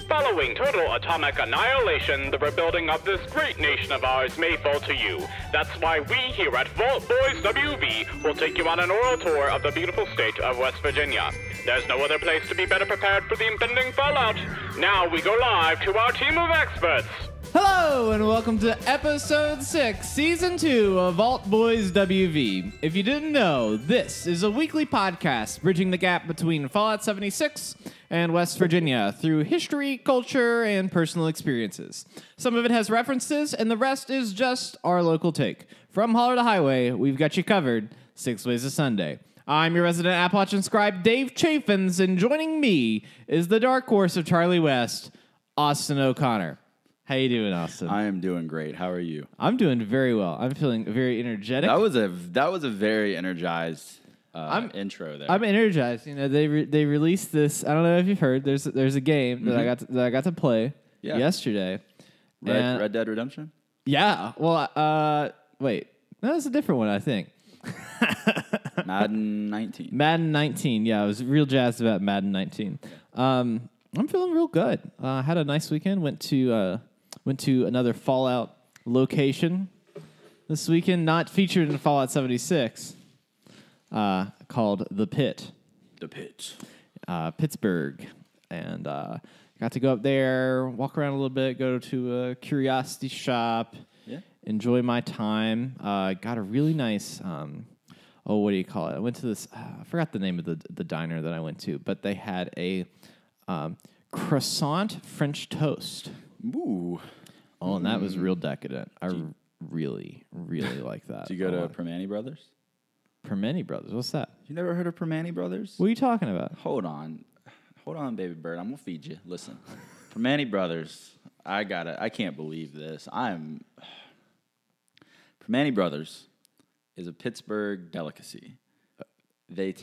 Following total atomic annihilation, the rebuilding of this great nation of ours may fall to you. That's why we here at Vault Boys WV will take you on an oral tour of the beautiful state of West Virginia. There's no other place to be better prepared for the impending fallout. Now we go live to our team of experts. Hello and welcome to episode 6, season 2 of Vault Boys WV. If you didn't know, this is a weekly podcast bridging the gap between Fallout 76 and West Virginia through history, culture, and personal experiences. Some of it has references, and the rest is just our local take. From Holler to Highway, we've got you covered 6 ways a Sunday. I'm your resident Appalachian scribe, Dave Chaffins, and joining me is the dark horse of Charlie West, Austin O'Connor. How you doing, Austin? I am doing great. How are you? I'm doing very well. I'm feeling very energetic. That was a very energized intro there. I'm energized. You know, they released this. I don't know if you've heard. There's a game that I got to play yesterday. Red Dead Redemption? Yeah. Well, wait. No, that's a different one, I think. Madden 19. Madden 19. Yeah, I was real jazzed about Madden 19. I'm feeling real good. Had a nice weekend. Went to another Fallout location this weekend, not featured in Fallout 76, called The Pit. The Pit. Pittsburgh. And got to go up there, walk around a little bit, go to a curiosity shop, enjoy my time. Got a really nice, what do you call it? I went to this, I forgot the name of the diner that I went to, but they had a croissant French toast. Ooh. Oh, and that was real decadent. I really like that. Did you go to Permane Brothers? Permane Brothers? What's that? You never heard of Permane Brothers? What are you talking about? Hold on, baby bird. I'm gonna feed you. Listen, Permane Brothers. I can't believe this. Permane Brothers is a Pittsburgh delicacy. It's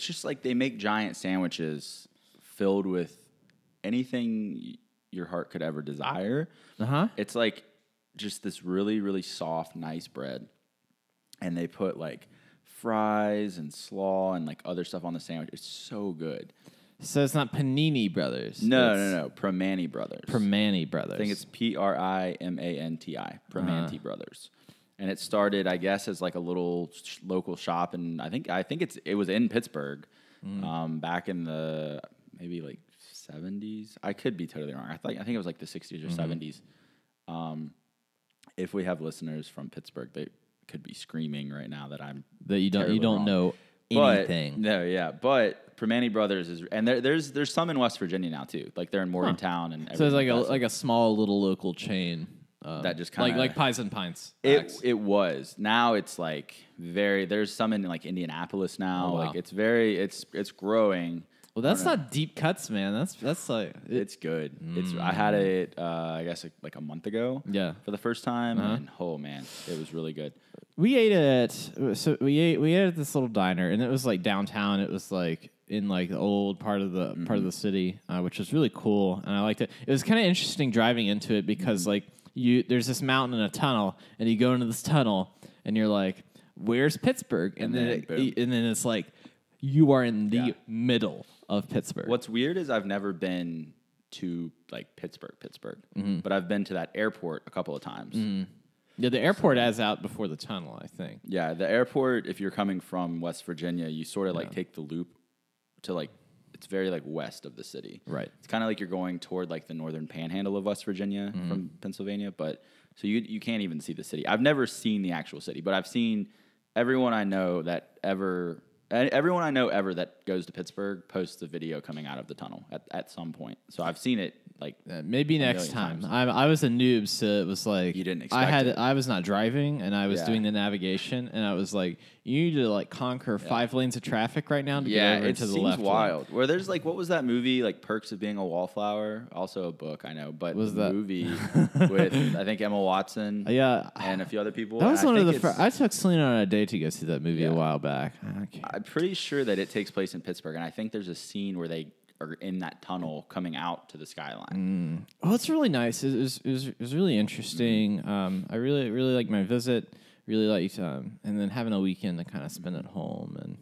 just like they make giant sandwiches filled with anything your heart could ever desire. Uh-huh. It's like just this really, really soft, nice bread. And they put like fries and slaw and like other stuff on the sandwich. It's so good. So it's not Panini Brothers. No. Permane Brothers. Permane Brothers. I think it's Primanti. Permane Brothers. And it started, I guess, as like a little local shop, and I think it was in Pittsburgh, back in the maybe like 70s. I could be totally wrong. I think it was like the 60s or 70s. If we have listeners from Pittsburgh, they could be screaming right now that you don't wrong. Know anything. But Permane Brothers is, and there's some in West Virginia now too. Like they're in Morgantown and so it's like a small little local chain. That just kind of like Pies and Pints. It was. Now it's like there's some in like Indianapolis now. Oh, wow. Like it's growing. Well, that's not deep cuts, man. That's like it's good. I had it I guess like a month ago. Yeah. For the first time, and oh man, it was really good. We ate we ate at this little diner, and it was like downtown. It was like in like the old part of the city, which was really cool, and I liked it. It was kind of interesting driving into it because like there's this mountain and a tunnel, and you go into this tunnel, and you're like, "Where's Pittsburgh?" And then it's like you are in the middle of Pittsburgh. What's weird is I've never been to like Pittsburgh, but I've been to that airport a couple of times. Yeah, the airport is out before the tunnel, I think. Yeah, the airport, if you're coming from West Virginia, you sort of like take the loop to like, it's very like west of the city. Right. It's kind of like you're going toward like the northern panhandle of West Virginia from Pennsylvania, but so you can't even see the city. I've never seen the actual city, but I've seen everyone I know ever that goes to Pittsburgh posts a video coming out of the tunnel at some point. So I've seen it like maybe next time. I was a noob, so it was like you didn't expect it. I was not driving, and I was doing the navigation, and I was like, you need to like conquer 5 lanes of traffic right now to get over to the left. It's wild. Where there's like, what was that movie? Like Perks of Being a Wallflower, also a book I know, but movie with I think Emma Watson, and a few other people. That was one of the. I took Selena on a date to go see that movie a while back. I'm pretty sure that it takes place in Pittsburgh, and I think there's a scene where they are in that tunnel coming out to the skyline. Oh, it's really nice. It was really interesting. I really liked my visit. Really liked, and then having a weekend to kind of spend at home. And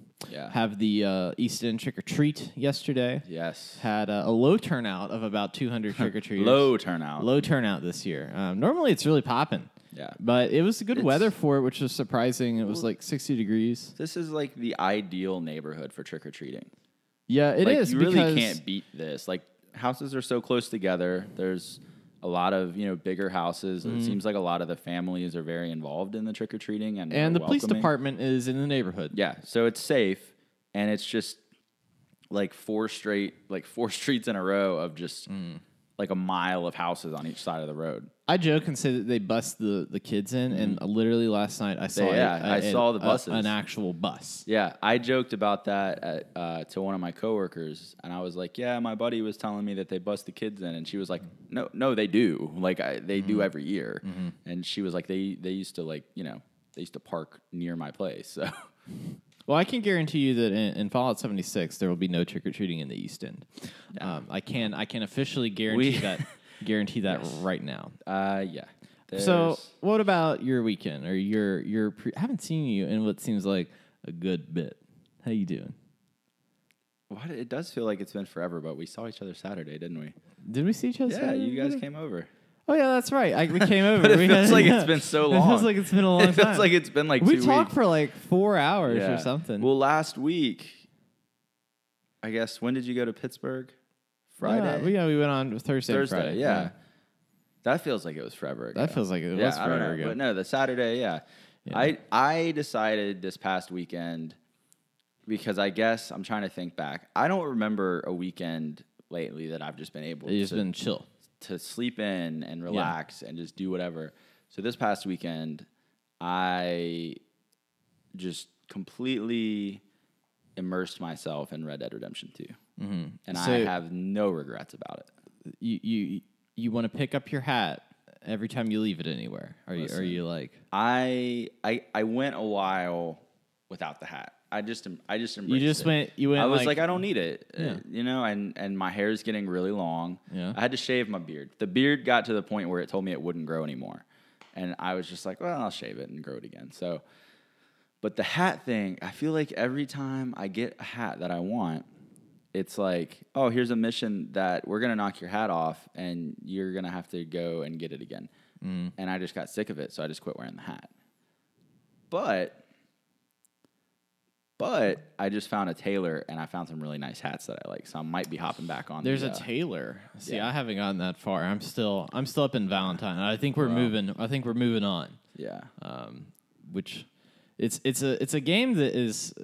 have the East End trick or treat yesterday. Yes. Had a low turnout of about 200 trick or treaters. Low turnout. Low turnout this year. Normally it's really popping. Yeah. But it was good weather for it, which was surprising. It was like 60 degrees. This is like the ideal neighborhood for trick or treating. Yeah, it is. You really can't beat this. Like, houses are so close together. There's a lot of, bigger houses. It seems like a lot of the families are very involved in the trick or treating and the police welcoming. department is in the neighborhood. Yeah, so it's safe, and it's just like four streets in a row of just like a mile of houses on each side of the road. I joke and say that they bust the kids in, and literally last night I saw I saw the buses, an actual bus. Yeah, I joked about that to one of my coworkers, and I was like, "Yeah, my buddy was telling me that they bust the kids in," and she was like, "No, they do. Like they do every year." And she was like, "They used to they used to park near my place." So. Well, I can guarantee you that in Fallout 76 there will be no trick or treating in the East End. Yeah. I can officially guarantee that right now. Yeah. So, what about your weekend or your? I haven't seen you in what seems like a good bit. How you doing? It does feel like it's been forever, but we saw each other Saturday, didn't we? Did we see each other? Yeah, Saturday? you guys came over. Oh yeah, that's right. We came over. But it feels like it's been so long. It feels like it's been a long time. It feels like it's been like 2 weeks. We talked for like 4 hours or something. Well, last week, I guess, when did you go to Pittsburgh? Friday? Yeah, we went on Thursday, Friday. Yeah. That feels like it was forever ago. That feels like it was forever ago. But no, the Saturday, yeah. I decided this past weekend, because I guess I'm trying to think back. I don't remember a weekend lately that I've just been able to. It's just been chill. To sleep in and relax and just do whatever. So this past weekend, I just completely immersed myself in Red Dead Redemption 2. And I have no regrets about it. You want to pick up your hat every time you leave it anywhere? Are you like... I went a while without the hat. I just embraced it. You went. I was like, I don't need it, and my hair is getting really long. Yeah. I had to shave my beard. The beard got to the point where it told me it wouldn't grow anymore, and I was just like, well, I'll shave it and grow it again. So, but the hat thing, I feel like every time I get a hat that I want, it's like, oh, here's a mission that we're gonna knock your hat off, and you're gonna have to go and get it again. And I just got sick of it, so I just quit wearing the hat. But I just found a tailor, and I found some really nice hats that I like, so I might be hopping back on. There's a tailor. See, I haven't gotten that far. I'm still up in Valentine. I think we're moving. I think we're moving on. Yeah. Which it's a game that is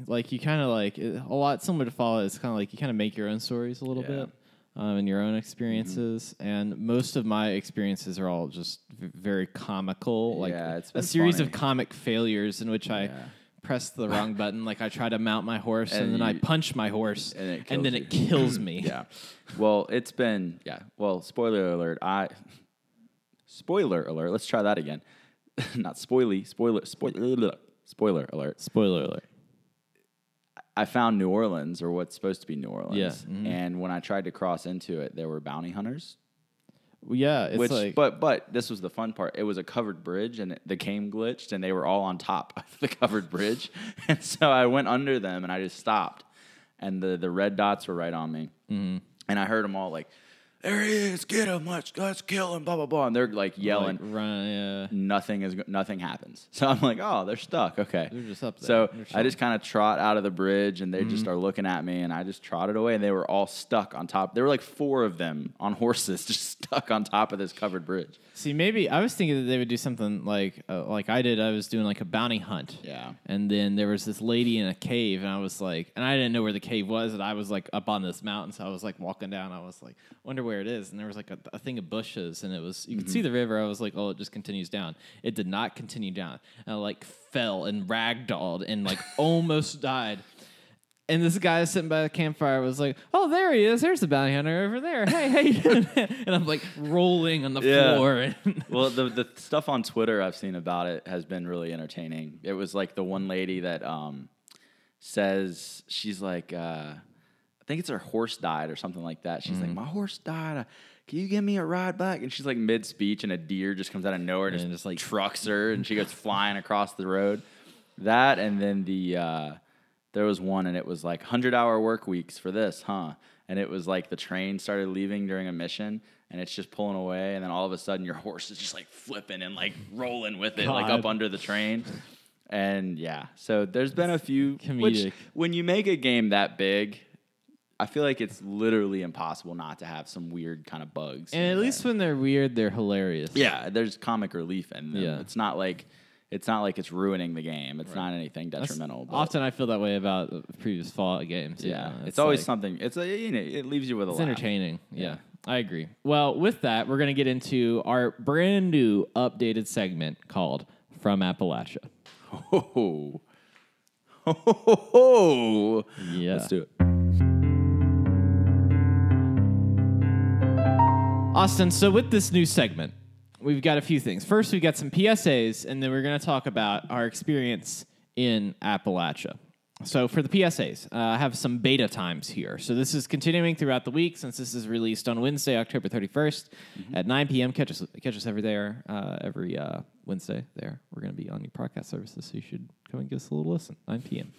like you kind of like a lot similar to Fallout. It's kind of like you kind of make your own stories a little bit. And your own experiences, and most of my experiences are all just very comical. Like it's a series funny. of comic failures in which I press the wrong button. Like I try to mount my horse, and then I punch my horse, and then it kills me. Yeah. Well, it's been Well, spoiler alert. Spoiler alert. Let's try that again. Not spoily. Spoiler alert. Spoiler alert. I found New Orleans, or what's supposed to be New Orleans. Yeah. Mm-hmm. And when I tried to cross into it, there were bounty hunters. Well, yeah, it's like... But this was the fun part. It was a covered bridge, and the game glitched, and they were all on top of the covered bridge. And so I went under them, and I just stopped. And the red dots were right on me. Mm-hmm. And I heard them all like, there he is, get him, let's kill him, blah, blah, blah. And they're like yelling. Like, run, Nothing happens. So I'm like, oh, they're stuck. Okay. They're just up there. So I just kind of trot out of the bridge, and they just are looking at me, and I just trotted away, and they were all stuck on top. There were like 4 of them on horses just stuck on top of this covered bridge. See, maybe I was thinking that they would do something like I did. I was doing like a bounty hunt. Yeah. And then there was this lady in a cave, and I was like, and I didn't know where the cave was, and I was like up on this mountain, so I was like walking down. I was like, wonder where it is, and there was like a thing of bushes, and it was you could see the river. I was like, oh, it just continues down. It did not continue down. And I like fell and ragdolled and like almost died. And this guy sitting by the campfire was like, oh, there he is. There's the bounty hunter over there. Hey, how you doing? And I'm like rolling on the floor. Well, the stuff on Twitter I've seen about it has been really entertaining. It was like the one lady that says, she's like, I think it's her horse died or something like that. She's like, my horse died. Can you give me a ride back? And she's like mid-speech, and a deer just comes out of nowhere and just like trucks her, and she goes flying across the road. That, and then the there was one, and it was like 100-hour work weeks for this, huh? And it was like the train started leaving during a mission, and it's just pulling away, and then all of a sudden your horse is just like flipping and like rolling with it, like up under the train. And yeah, so there's been a few. Comedic. Which, when you make a game that big, I feel like it's literally impossible not to have some weird kind of bugs. And at least when they're weird, they're hilarious. Yeah, there's comic relief in them. Yeah. It's not like it's ruining the game. It's not anything detrimental. But Often I feel that way about previous Fallout games. yeah, You know? it's always like, something. It's it leaves you with a It's laugh. entertaining. Yeah, I agree. Well, with that, we're going to get into our brand new updated segment called From Appalachia. Oh, ho. Yeah. Let's do it. Austin, so with this new segment, we've got a few things. First, we've got some PSAs, and then we're going to talk about our experience in Appalachia. So for the PSAs, I have some beta times here. So this is continuing throughout the week since this is released on Wednesday, October 31st at 9 p.m. Catch us every Wednesday there. We're going to be on your podcast services, so you should come and give us a little listen, 9 p.m.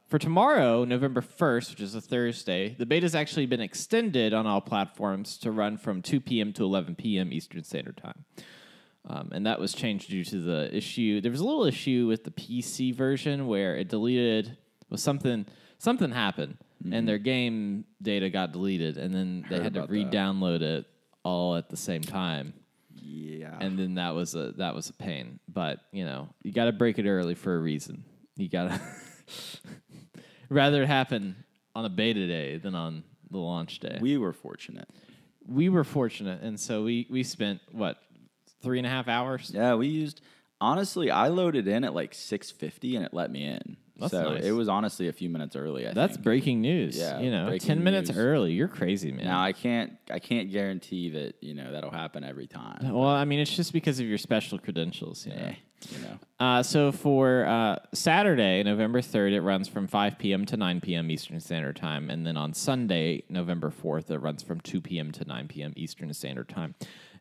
For tomorrow, November 1st, which is a Thursday, the beta's actually been extended on all platforms to run from 2 p.m. to 11 p.m. Eastern Standard Time. And that was changed due to the issue. There was a little issue with the PC version where it deleted, something happened, and their game data got deleted, and then they had to re-download it all at the same time. Yeah. And then that was a pain. But, you got to break it early for a reason. You got to rather it happen on a beta day than on the launch day. We were fortunate. And so we spent, 3.5 hours? Yeah, we used... Honestly, I loaded in at like 6:50 and it let me in. That's so nice. It was honestly a few minutes early, That's think. breaking news. Yeah, 10 minutes news. early. You're crazy, man. Now, I can't guarantee that, that'll happen every time. Well, I mean, it's just because of your special credentials, Yeah, So for Saturday, November 3rd, it runs from 5 p.m. to 9 p.m. Eastern Standard Time. And then on Sunday, November 4th, it runs from 2 p.m. to 9 p.m. Eastern Standard Time.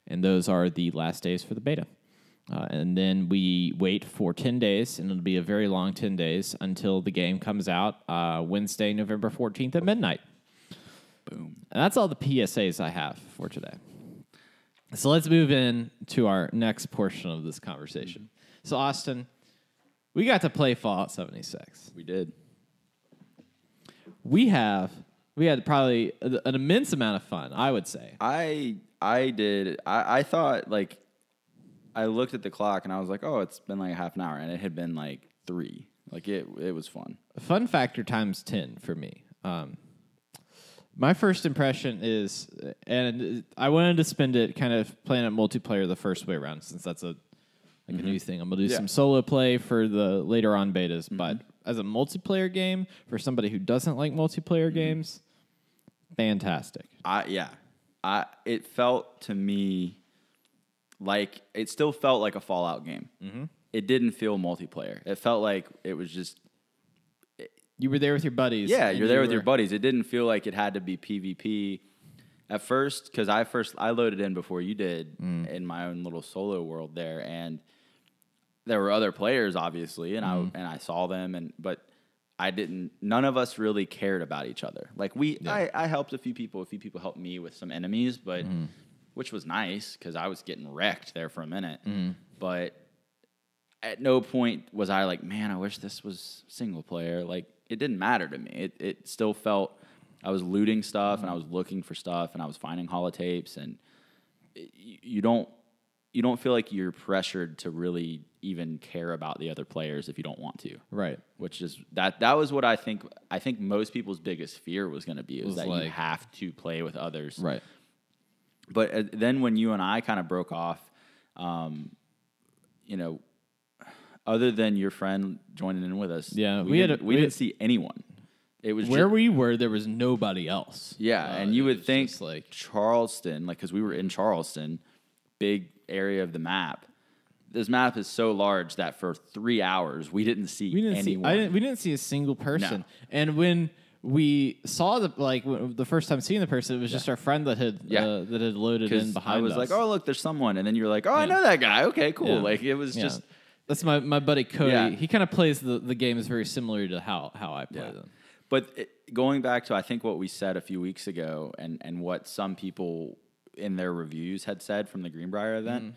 And those are the last days for the beta. And then we wait for 10 days, and it'll be a very long 10 days until the game comes out Wednesday, November 14th at midnight. Boom. And that's all the PSAs I have for today. So let's move in to our next portion of this conversation. So, Austin, we got to play Fallout 76. We did. We had probably an immense amount of fun, I would say. I did. I thought, like, I looked at the clock and I was like, oh, it's been like a half an hour, and it had been like 3. Like, it was fun. Fun factor times 10 for me. My first impression is, and I wanted to spend it kind of playing it multiplayer the first way around, since that's a new thing. I'm going to do some solo play for the later on betas, but as a multiplayer game, for somebody who doesn't like multiplayer games, fantastic. It felt to me like, it still felt like a Fallout game. Mm-hmm. It didn't feel multiplayer. It felt like it was just... You were there with your buddies. Yeah, you're there with your buddies. It didn't feel like it had to be PvP at first, because I loaded in before you did in my own little solo world there, and there were other players, obviously, and I saw them, but I didn't. None of us really cared about each other. Like I helped a few people. A few people helped me with some enemies, but which was nice because I was getting wrecked there for a minute. But at no point was I like, man, I wish this was single player. Like, it didn't matter to me. It still felt I was looting stuff and I was looking for stuff and I was finding holotapes, and you don't feel like you're pressured to really even care about the other players if you don't want to. Right. Which is that was what I think most people's biggest fear was going to be, is that you have to play with others. Right. But then when you and I kind of broke off, other than your friend joining in with us, we didn't see anyone. It was where we were. There was nobody else. Yeah, and you would think Charleston, because we were in Charleston, big area of the map. This map is so large that for 3 hours we didn't see anyone. We didn't see a single person. No. And when we saw the first time seeing the person, it was just our friend that had loaded in behind us. I was like, oh, look, there's someone, and then you're like, oh, I know that guy. Okay, cool. Yeah. Like, it was just. That's my buddy Cody. Yeah. He kind of plays the games very similar to how I play them. But going back to, I think, what we said a few weeks ago and what some people in their reviews had said from the Greenbrier event,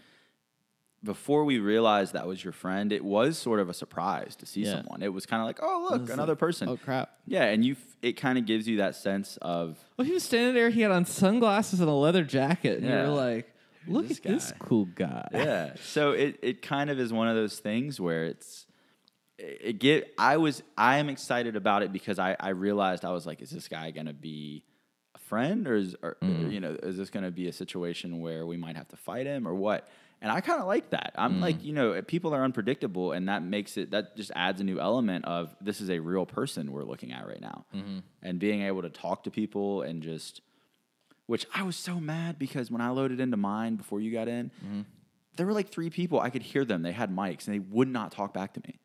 before we realized that was your friend, it was sort of a surprise to see someone. It was kind of like, oh, look, another person. Oh, crap. Yeah, and it kind of gives you that sense of... Well, he was standing there. He had on sunglasses and a leather jacket. And you were like, look at this cool guy. Yeah. So it kind of is one of those things where I am excited about it because I realized, I was like, is this guy going to be a friend or is this going to be a situation where we might have to fight him or what? And I kind of like that. I'm like, people are unpredictable, and that just adds a new element of this is a real person we're looking at right now. And being able to talk to people and just, which I was so mad because when I loaded into mine before you got in, there were like 3 people. I could hear them. They had mics, and they would not talk back to me.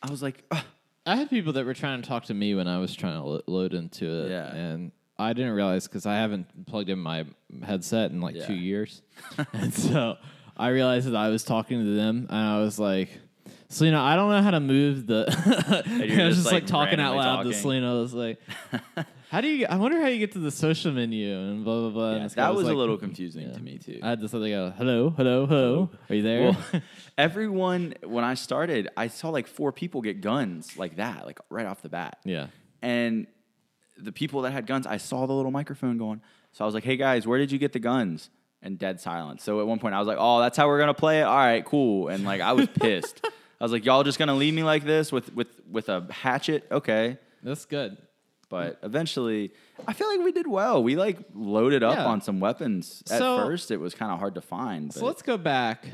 I was like, ugh. I had people that were trying to talk to me when I was trying to load into it. Yeah. And I didn't realize because I haven't plugged in my headset in like 2 years. And so I realized that I was talking to them, and I was like, Selena, I don't know how to move the... I was just like talking out loud to Selena. I was like, I wonder how you get to the social menu and blah, blah, blah. Yeah, that was a little confusing to me, too. I had this other go, hello, hello, hello. Are you there? Well, everyone, when I started, I saw like 4 people get guns like that, like right off the bat. Yeah. And the people that had guns, I saw the little microphone going. So I was like, hey, guys, where did you get the guns? And dead silence. So at one point, I was like, oh, that's how we're going to play it? All right, cool. And like, I was pissed. I was like, y'all just going to leave me like this with a hatchet? Okay. That's good. But eventually, I feel like we did well. We like loaded up on some weapons. At first, it was kind of hard to find. So let's go back.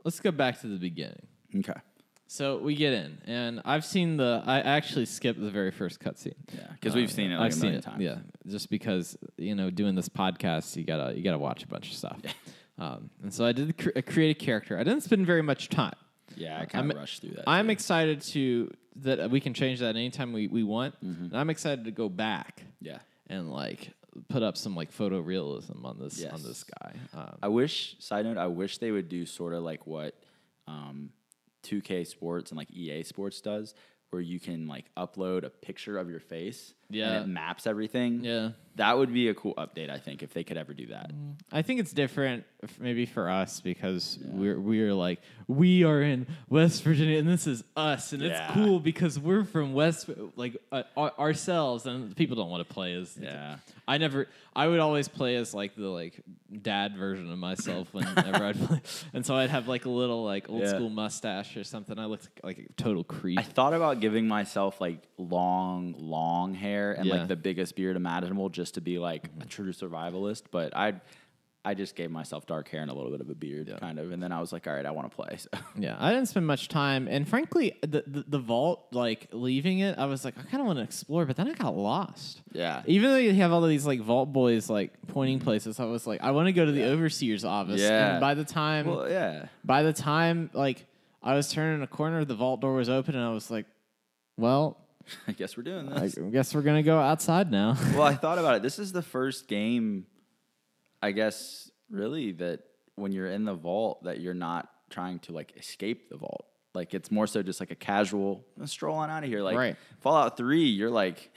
Let's go back to the beginning. Okay. So we get in, and I've seen I actually skipped the very first cutscene. Yeah, because we've seen it like a million times. Yeah, just because doing this podcast, you gotta watch a bunch of stuff. Yeah. And so I did create a character. I didn't spend very much time. Yeah, I kind of rushed through that. I'm excited that we can change that anytime we want. And I'm excited to go back. Yeah. And like put up some like photorealism on this guy. Side note, I wish they would do sort of like what 2K Sports and like EA Sports does, where you can like upload a picture of your face and it maps everything. Yeah. That would be a cool update, I think, if they could ever do that. I think it's different maybe for us because we're like, we are in West Virginia and this is us, and it's cool because we're from ourselves, and people don't want to play as I would always play as like the dad version of myself whenever I'd play, and so I'd have like a little like old school mustache or something. I looked like a total creep. I thought about giving myself like long hair and like the biggest beard imaginable just to be like a true survivalist, but I just gave myself dark hair and a little bit of a beard, kind of, and then I was like, all right, I want to play. So. Yeah, I didn't spend much time, and frankly, the vault, like leaving it, I was like, I kind of want to explore, but then I got lost. Yeah, even though you have all of these like vault boys like pointing places, I was like, I want to go to the overseer's office. Yeah, and by the time like I was turning a corner, the vault door was open, and I was like, well. I guess we're doing this. I guess we're going to go outside now. Well, I thought about it. This is the first game, I guess, really, that when you're in the vault, that you're not trying to, like, escape the vault. Like, it's more so just, like, a casual, let's stroll on out of here. Like, Fallout 3, you're, like,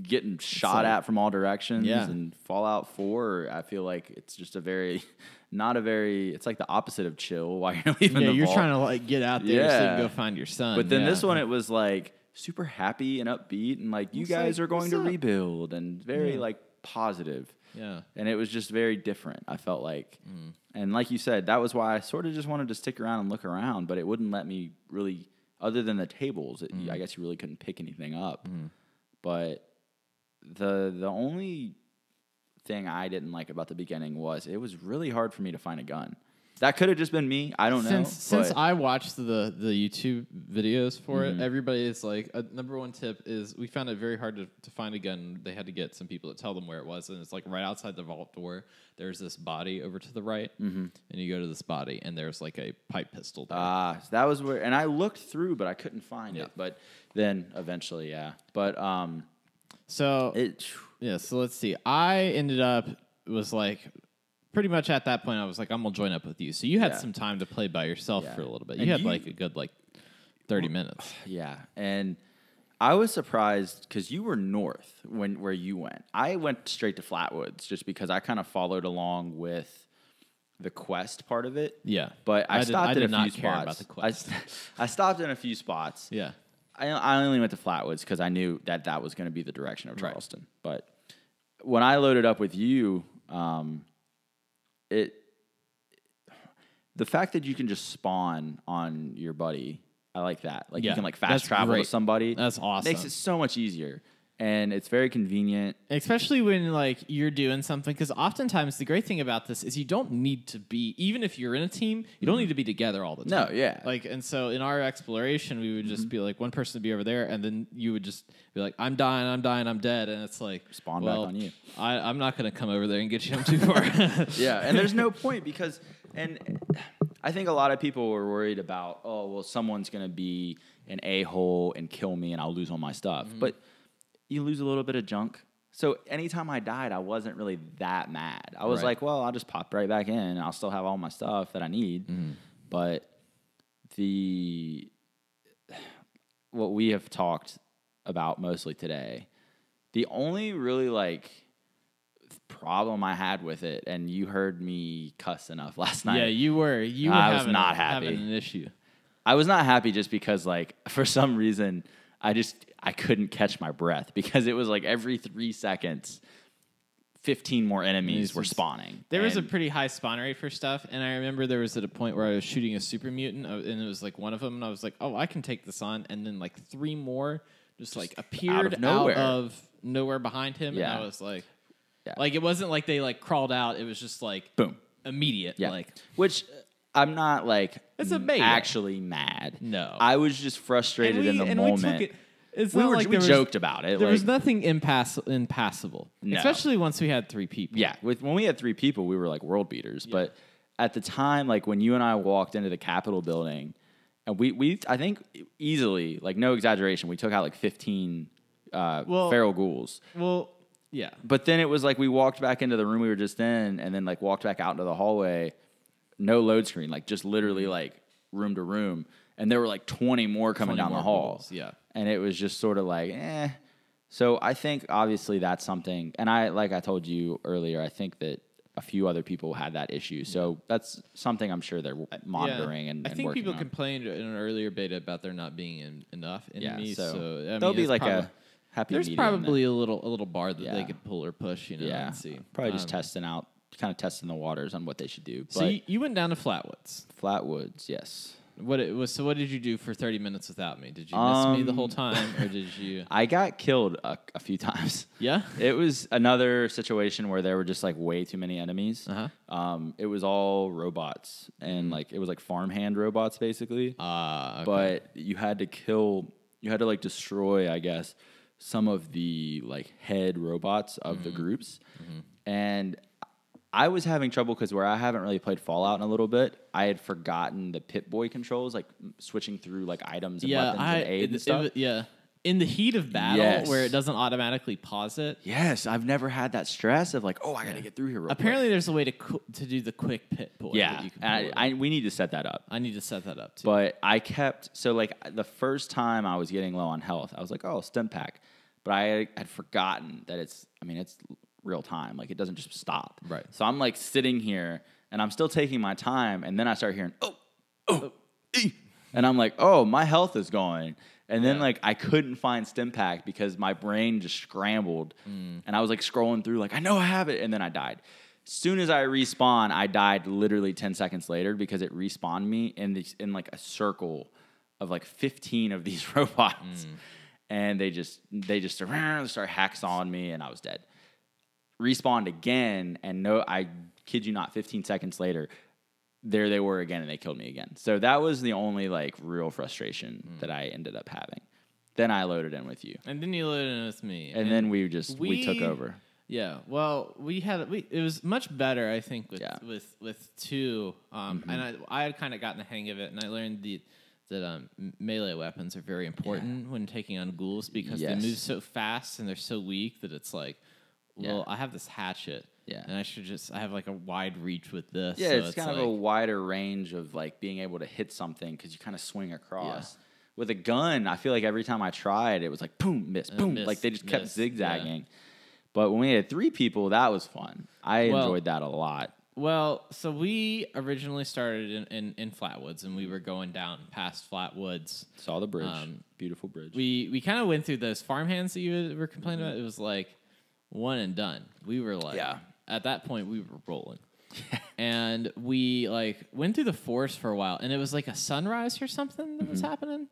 getting shot at from all directions. Yeah. And Fallout 4, I feel like it's just it's like the opposite of chill while you're leaving the vault. Yeah, you're trying to, like, get out there so you can go find your son. But then this one, it was, like, super happy and upbeat, and like you guys are going to rebuild, and very like positive. Yeah, and it was just very different. I felt like, and like you said, that was why I sort of just wanted to stick around and look around, but it wouldn't let me really, other than the tables. I guess you really couldn't pick anything up. But the only thing I didn't like about the beginning was it was really hard for me to find a gun. That could have just been me. I don't know. Since I watched the YouTube videos for it, everybody is like, number one tip is we found it very hard to find a gun. They had to get some people to tell them where it was. And it's like right outside the vault door, there's this body over to the right. And you go to this body, and there's like a pipe pistol there. So that was where, and I looked through, but I couldn't find it. But then eventually, But, so let's see. I ended up, it was like, pretty much at that point, I was like, I'm going to join up with you. So you had Yeah. some time to play by yourself for a little bit. And You had like a good 30 minutes. Yeah, and I was surprised because you were north where you went. I went straight to Flatwoods just because I kind of followed along with the quest part of it. Yeah. But I stopped did at a not few care spots. about the quest. I stopped in a few spots. Yeah. I only went to Flatwoods because I knew that was going to be the direction of Charleston. Right. But when I loaded up with you, the fact that you can just spawn on your buddy, I like that. Like you can like fast travel to somebody. That's awesome. Makes it so much easier. And it's very convenient. Especially when like you're doing something, because oftentimes the great thing about this is you don't need to be, even if you're in a team, you don't need to be together all the time. No, yeah. Like, and so in our exploration, we would just be like, one person would be over there, and then you would just be like, I'm dying, I'm dead, and it's like, Spawn back on you. I'm not going to come over there and get you. I'm too far. Yeah, and there's no point because, and I think a lot of people were worried about, oh, well, someone's going to be an a-hole and kill me and I'll lose all my stuff. But you lose a little bit of junk. So anytime I died, I wasn't really that mad. I was like, well, I'll just pop right back in and I'll still have all my stuff that I need. But what we have talked about mostly today, the only really like problem I had with it, and you heard me cuss enough last night. Yeah, you were. I was not happy. Having an issue. I was not happy just because, like, for some reason, I couldn't catch my breath because it was like every 3 seconds, 15 more enemies were spawning. There was a pretty high spawn rate for stuff, and I remember there was at a point where I was shooting a super mutant, and it was like one of them, and I was like, oh, I can take this on, and then like 3 more just like appeared out of nowhere behind him, and I was like, like it wasn't like they like crawled out, it was just like boom, immediate, like which. I'm not like actually mad. No, I was just frustrated in the moment. We joked about it. There was nothing impassable, especially once we had 3 people. Yeah, when we had 3 people, we were like world beaters. Yeah. But at the time, like when you and I walked into the Capitol building, and we I think easily, like no exaggeration, we took out like 15 feral ghouls. Well, yeah. But then it was like we walked back into the room we were just in, and then like walked back out into the hallway. No load screen, like just literally like room to room. And there were like 20 more coming down the hall. Ghouls, yeah. And it was just sort of like, eh. So I think obviously that's something, and like I told you earlier, I think that a few other people had that issue. So that's something I'm sure they're monitoring and I think working people on. complained in an earlier beta about there not being enough enemies. Yeah, so I mean, there'll be like a happy There's medium probably a little bar that they could pull or push, and see. Probably just testing the waters on what they should do. So you went down to Flatwoods. Flatwoods, yes. What did you do for 30 minutes without me? Did you miss me the whole time, or did you? I got killed a few times. Yeah? It was another situation where there were just like way too many enemies. It was all robots, and like it was like farmhand robots basically. Okay. But you had to like destroy, I guess, some of the like head robots of the groups, and I was having trouble because where I haven't really played Fallout in a little bit, I had forgotten the Pip-Boy controls, like switching through like items and weapons and aid and stuff. In the heat of battle, where it doesn't automatically pause it. Yes, I've never had that stress of like, oh, I got to get through here real Apparently, quick. there's a way to do the quick Pip-Boy. Yeah, and we need to set that up. I need to set that up too. But I kept, so like the first time I was getting low on health, I was like, oh, stim pack. But I had forgotten that it's real time. Like, it doesn't just stop. Right. So I'm, like, sitting here, and I'm still taking my time, and then I start hearing, and I'm like, oh, my health is going. And then, like, I couldn't find stim pack because my brain just scrambled, and I was, like, scrolling through, like, I know I have it, and then I died. As soon as I respawn, I died literally 10 seconds later because it respawned me in like, a circle of, like, 15 of these robots. And they just start hacks on me, and I was dead. Respawned again, and I kid you not, 15 seconds later, there they were again, and they killed me again. So that was the only like real frustration that I ended up having. Then I loaded in with you, and then you loaded in with me, and then we took over. Yeah, well, it was much better, I think, with 2, and I had kind of gotten the hang of it, and I learned that melee weapons are very important when taking on ghouls because they move so fast and they're so weak that it's like, well, I have this hatchet. Yeah. And I have like a wide reach with this. Yeah, so it's kind of a wider range of like being able to hit something because you kind of swing across. Yeah. With a gun, I feel like every time I tried, it was like boom, miss, boom. Like they just kept zigzagging. Yeah. But when we had 3 people, that was fun. I enjoyed that a lot. Well, so we originally started in Flatwoods, and we were going down past Flatwoods. Saw the bridge. Beautiful bridge. We kind of went through those farmhands that you were complaining about. It was like one and done. We were like, at that point, we were rolling. And we like went through the forest for a while, and it was like a sunrise or something that was happening.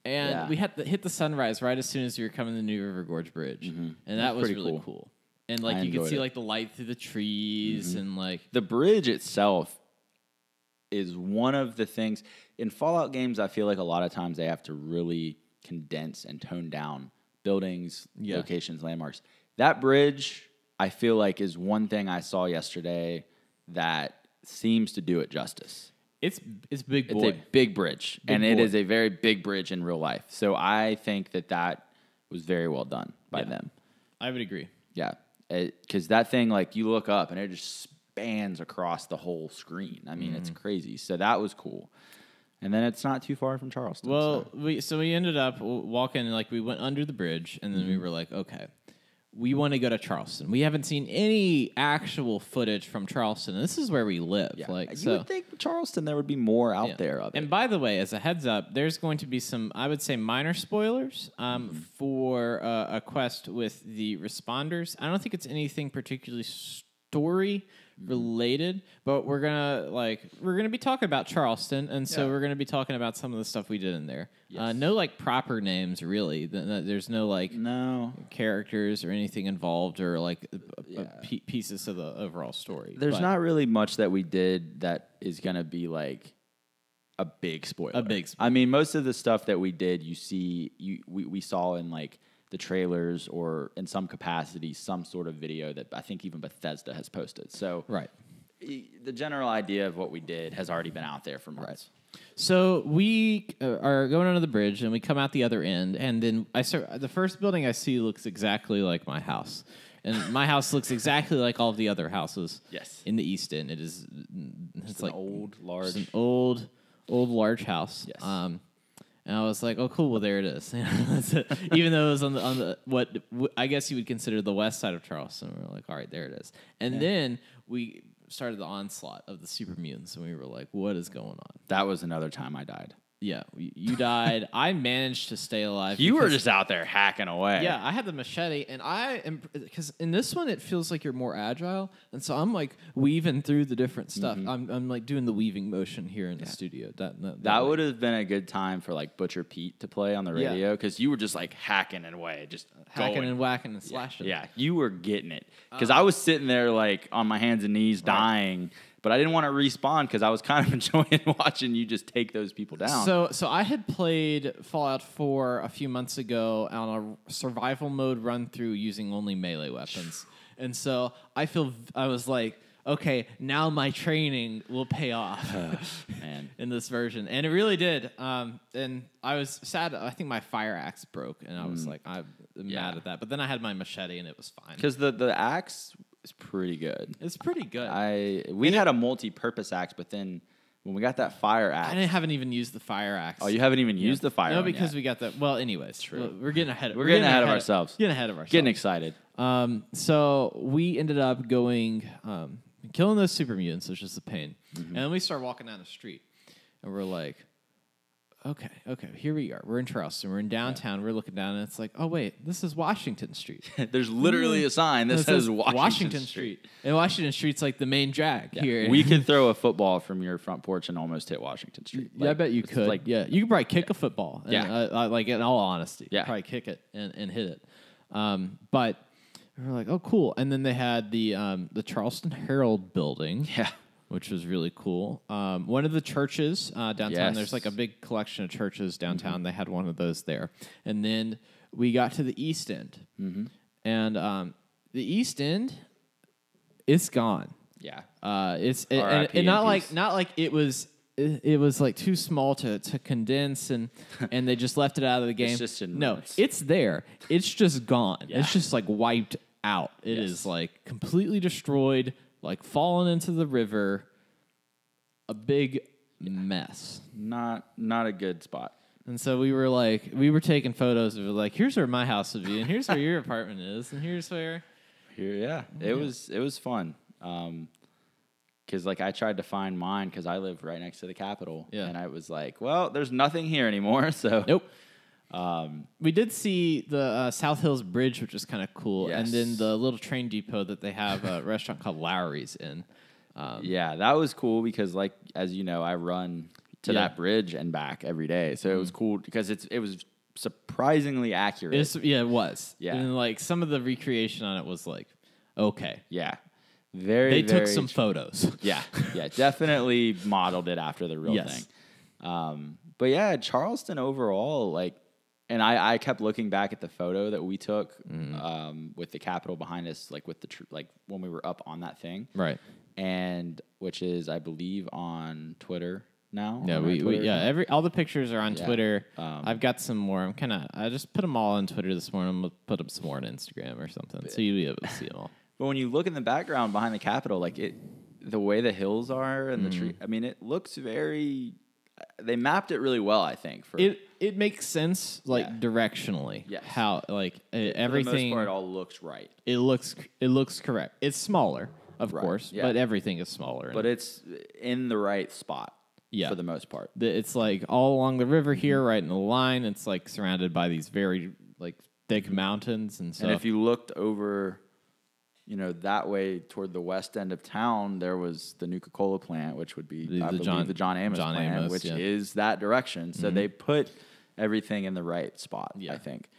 And we had to hit the sunrise right as soon as we were coming to the New River Gorge Bridge. And that was really cool. And like you could see like the light through the trees and like the bridge itself is one of the things in Fallout games. I feel like a lot of times they have to really condense and tone down buildings, locations, landmarks. That bridge, I feel like, is one thing I saw yesterday that seems to do it justice. It's big boy. It's a big bridge, and it is a very big bridge in real life. So I think that was very well done by them. I would agree. Yeah. Because that thing, like, you look up and it just spans across the whole screen. I mean, it's crazy. So that was cool. And then it's not too far from Charleston. Well, we ended up walking, like, we went under the bridge, and then we were like, okay, we want to go to Charleston. We haven't seen any actual footage from Charleston. This is where we live. Yeah. Like, you would think Charleston, there would be more out there of it. And by the way, as a heads up, there's going to be some, I would say, minor spoilers for a quest with the responders. I don't think it's anything particularly story related, but we're gonna be talking about Charleston, and so we're gonna be talking about some of the stuff we did in there. No like proper names really. There's no characters or anything involved or like pieces of the overall story. There's not really much that we did that is gonna be like a big spoiler. I mean, most of the stuff that we did, we saw in like the trailers or in some capacity, some sort of video that I think even Bethesda has posted. So the general idea of what we did has already been out there for months. So we are going under the bridge, and we come out the other end, and then the first building I see looks exactly like my house. And my house looks exactly like all of the other houses in the East End. It's like an old, large house. Yes. And I was like, "Oh, cool! Well, there it is." Even though it was on the what I guess you would consider the west side of Charleston, we were like, "All right, there it is." And then we started the onslaught of the super mutants, and we were like, "What is going on?" That was another time I died. Yeah, you died. I managed to stay alive. You were just out there hacking away. Yeah, I had the machete, and because in this one it feels like you're more agile, and so I'm like weaving through the different stuff. I'm like doing the weaving motion here in the studio. That would have been a good time for like Butcher Pete to play on the radio because you were just like hacking away, just hacking going. And whacking and slashing. Yeah, you were getting it because I was sitting there like on my hands and knees dying. But I didn't want to respawn because I was kind of enjoying watching you just take those people down. So I had played Fallout 4 a few months ago on a survival mode run through using only melee weapons. And so I was like, okay, now my training will pay off in this version. And it really did. And I was sad. I think my fire axe broke, and I was like, I'm mad at that. But then I had my machete, and it was fine. Because the axe... It's pretty good. It's pretty good. We had a multi-purpose axe, but then when we got that fire axe... I haven't even used the fire axe. Oh, you haven't even used the fire axe? No, because we got that... Well, anyways. True. We're getting ahead of ourselves. Getting ahead of ourselves. Getting excited. So we ended up going... killing those super mutants, which is a pain. And then we start walking down the street. And we're like... Okay, here we are. We're in Charleston. We're in downtown. We're looking down, and it's like, oh, wait, this is Washington Street. There's literally a sign that says Washington Street. And Washington Street's like the main drag here. We could throw a football from your front porch and almost hit Washington Street. Yeah, I bet you could. Like, you could probably kick a football. Like, in all honesty. Yeah. Probably kick it and hit it. But we were like, oh, cool. And then they had the Charleston Herald building. Yeah. Which was really cool. One of the churches downtown, there's like a big collection of churches downtown. They had one of those there. And then we got to the East End. And the East End, it's gone. Yeah. And not like it was like too small to condense and they just left it out of the game. It's just in no, ruins. it's there. It's just gone. Yeah. It's just like wiped out. It Yes. is like completely destroyed, like fallen into the river. A big mess. Not a good spot. And so we were taking photos of like, here's where my house would be, and here's where your apartment is, and here's where. It was fun. Because like I tried to find mine because I live right next to the Capitol, and I was like, well, there's nothing here anymore. So nope. We did see the South Hills Bridge, which is kind of cool, and then the little train depot that they have a restaurant called Lowry's in. That was cool because, like, as you know, I run to that bridge and back every day, so it was cool because it was surprisingly accurate. It was. Yeah, and like some of the recreation on it was like, okay, yeah, they took some photos. Yeah, definitely modeled it after the real thing. But yeah, Charleston overall, like, and I kept looking back at the photo that we took with the Capitol behind us, like with the like when we were up on that thing, right? And which is, I believe, on Twitter now. Yeah, all the pictures are on Twitter. I've got some more. I just put them all on Twitter this morning. I'm gonna put up some more on Instagram or something, so you'll be able to see them all. But when you look in the background behind the Capitol, like the way the hills are and the tree, I mean, it looks very. They mapped it really well, I think. It makes sense, like directionally. Yes. How everything. For the most part, it all looks right. It looks correct. It's smaller, of course, but everything is smaller. But it's in the right spot. Yeah. For the most part, it's like all along the river here, right in the line. It's like surrounded by these very like thick mountains and stuff. And if you looked over, that way toward the west end of town, there was the Nuka-Cola plant, which would be the John Amos plant, which is that direction. So they put everything in the right spot, I think.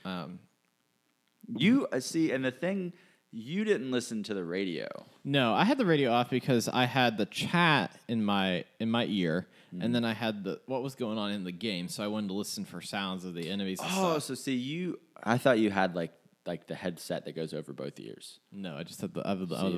You see, and the thing, you didn't listen to the radio. No, I had the radio off because I had the chat in my ear, and then I had what was going on in the game, so I wanted to listen for sounds of the enemies and stuff. So see, I thought you had like the headset that goes over both ears. No, I just had the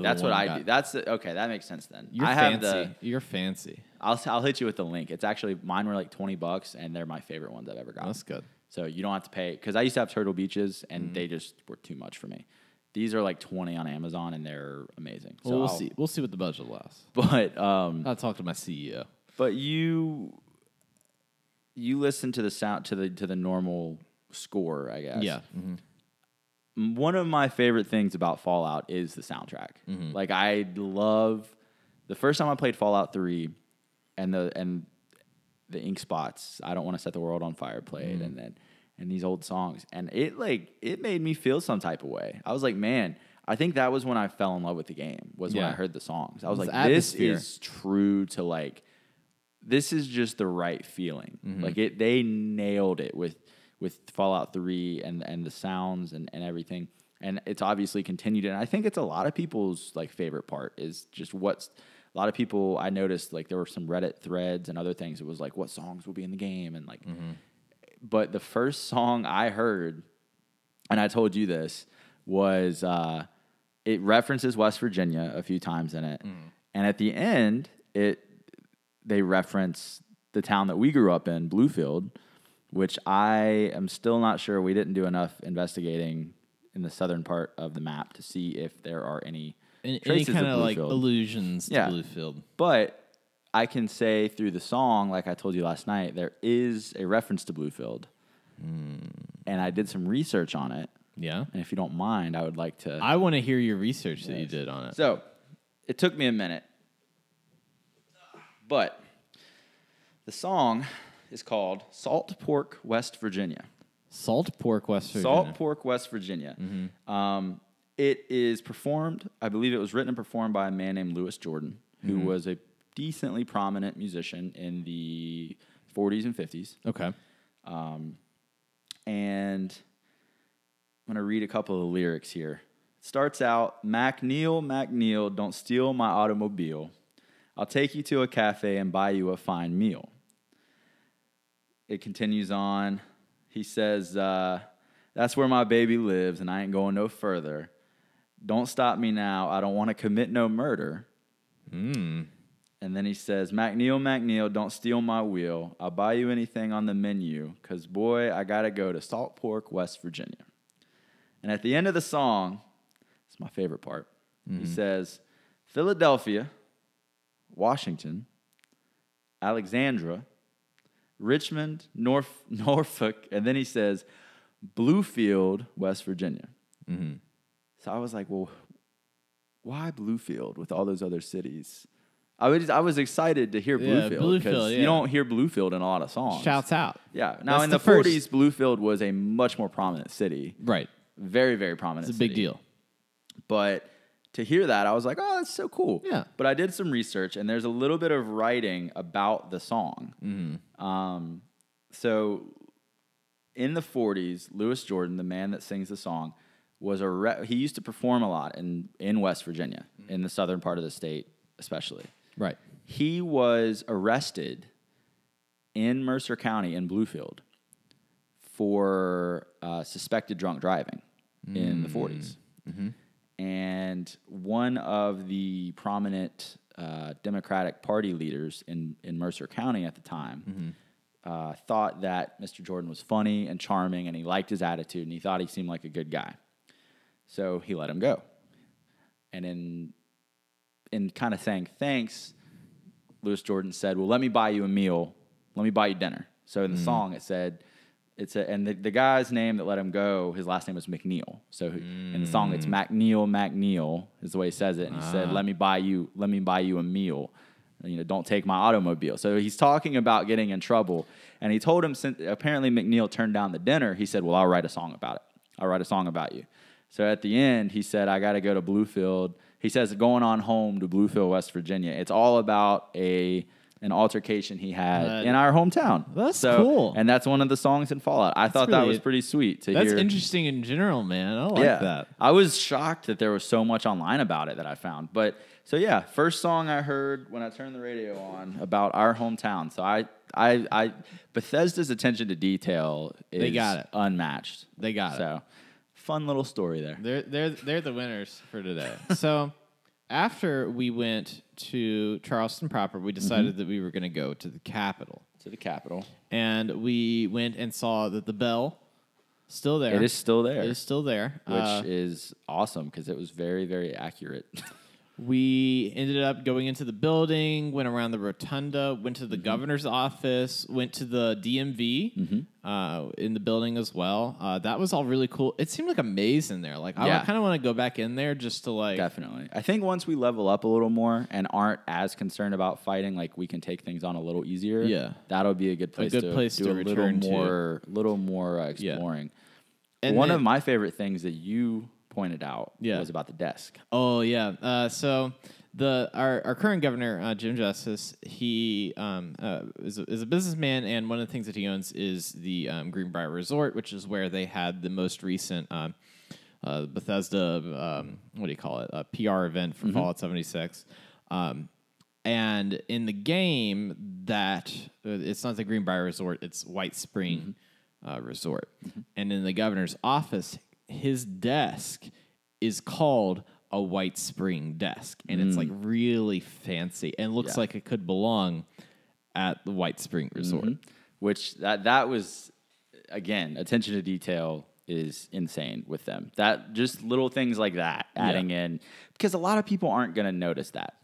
that's what I do. That's okay. That makes sense then. You're fancy. You're fancy. I'll hit you with the link. It's actually mine were like $20, and they're my favorite ones I've ever gotten. That's good. So you don't have to pay because I used to have Turtle Beaches, and they just were too much for me. These are like $20 on Amazon, and they're amazing. So we'll see. We'll see what the budget lasts. But I'll talk to my CEO. But you listen to the sound to the normal score, I guess. Yeah. One of my favorite things about Fallout is the soundtrack. Like I love the first time I played Fallout 3 and the ink spots. I don't want to set the world on fire played and these old songs. And it made me feel some type of way. I was like, man, I think that was when I fell in love with the game, was when I heard the songs. I was like, this is true to like, this is just the right feeling. Like they nailed it with Fallout 3 and the sounds and everything. And it's obviously continued. And I think it's a lot of people's like favorite part is just a lot of people I noticed, like there were some Reddit threads and other things. It was like, what songs will be in the game? And like, but the first song I heard, and I told you this, was it references West Virginia a few times in it. And at the end, they reference the town that we grew up in, Bluefield, which I am still not sure. We didn't do enough investigating in the southern part of the map to see if there are any traces kind of like allusions to Bluefield. But I can say through the song, like I told you last night, there is a reference to Bluefield. And I did some research on it. Yeah. And if you don't mind, I would like to... I want to hear your research that you did on it. So, it took me a minute. But the song is called Salt Pork, West Virginia. Salt Pork, West Virginia. Salt Pork, West Virginia. It is performed, I believe it was written and performed by a man named Lewis Jordan, who was a decently prominent musician in the 40s and 50s. Okay. And I'm going to read a couple of the lyrics here. It starts out, MacNeil, don't steal my automobile. I'll take you to a cafe and buy you a fine meal. It continues on. He says, that's where my baby lives, and I ain't going no further. Don't stop me now. I don't want to commit no murder. And then he says, MacNeil, don't steal my wheel. I'll buy you anything on the menu, because, boy, I got to go to Salt Pork, West Virginia. And at the end of the song, this It's my favorite part. He says, Philadelphia, Washington, Alexandra, Richmond, Norfolk, and then he says, Bluefield, West Virginia. So I was like, well, why Bluefield with all those other cities? I was excited to hear Bluefield because you don't hear Bluefield in a lot of songs. Shouts out. Yeah. Now, That's in the 40s, Bluefield was a much more prominent city. Right. Very, very prominent It's a city. big deal. But to hear that, I was like, oh, that's so cool. Yeah. But I did some research, and there's a little bit of writing about the song. So in the 40s, Louis Jordan, the man that sings the song, he used to perform a lot in West Virginia, in the southern part of the state especially. Right. He was arrested in Mercer County in Bluefield for suspected drunk driving in the 40s. And one of the prominent Democratic Party leaders in Mercer County at the time thought that Mr. Jordan was funny and charming, and he liked his attitude, and he thought he seemed like a good guy. So he let him go. And in kind of saying thanks, Louis Jordan said, well, let me buy you a meal. Let me buy you dinner. So in the song, it said, and the guy's name that let him go, his last name was McNeil. So in the song, it's McNeil is the way he says it. And he said, let me buy you a meal. Don't take my automobile. So he's talking about getting in trouble. And he told him, since apparently McNeil turned down the dinner, he said, well, I'll write a song about it. I'll write a song about you. So at the end, he said, I got to go to Bluefield. He says, going on home to Bluefield, West Virginia. It's all about an altercation he had in our hometown. That's cool. And that's one of the songs in Fallout. I thought that was pretty sweet to hear. That's interesting in general, man. I like that. I was shocked that there was so much online about it that I found. But so yeah, first song I heard when I turned the radio on about our hometown. So I Bethesda's attention to detail is unmatched. They got it. So fun little story there. They're the winners for today. So after we went to Charleston proper, we decided that we were going to go to the Capitol. And we went and saw that the bell still there. It is still there. It is still there. Which is awesome because it was very, very accurate. We ended up going into the building, went around the rotunda, went to the governor's office, went to the DMV in the building as well. That was all really cool. It seemed like a maze in there. Like I kind of want to go back in there just to like. Definitely. I think once we level up a little more and aren't as concerned about fighting, like we can take things on a little easier. Yeah, that'll be a good place to do a little more exploring. And one of my favorite things that you pointed out was about the desk. Oh yeah. So our current governor, Jim Justice, he is a businessman, and one of the things that he owns is the Greenbrier Resort, which is where they had the most recent Bethesda what do you call it? A PR event for Fallout 76. And in the game, that it's not the Greenbrier Resort, it's White Spring Resort, and in the governor's office, his desk is called a White Spring desk, and it's like really fancy and looks like it could belong at the White Spring Resort. Which that was, again, attention to detail is insane with them. That just little things like that adding in, because a lot of people aren't going to notice that,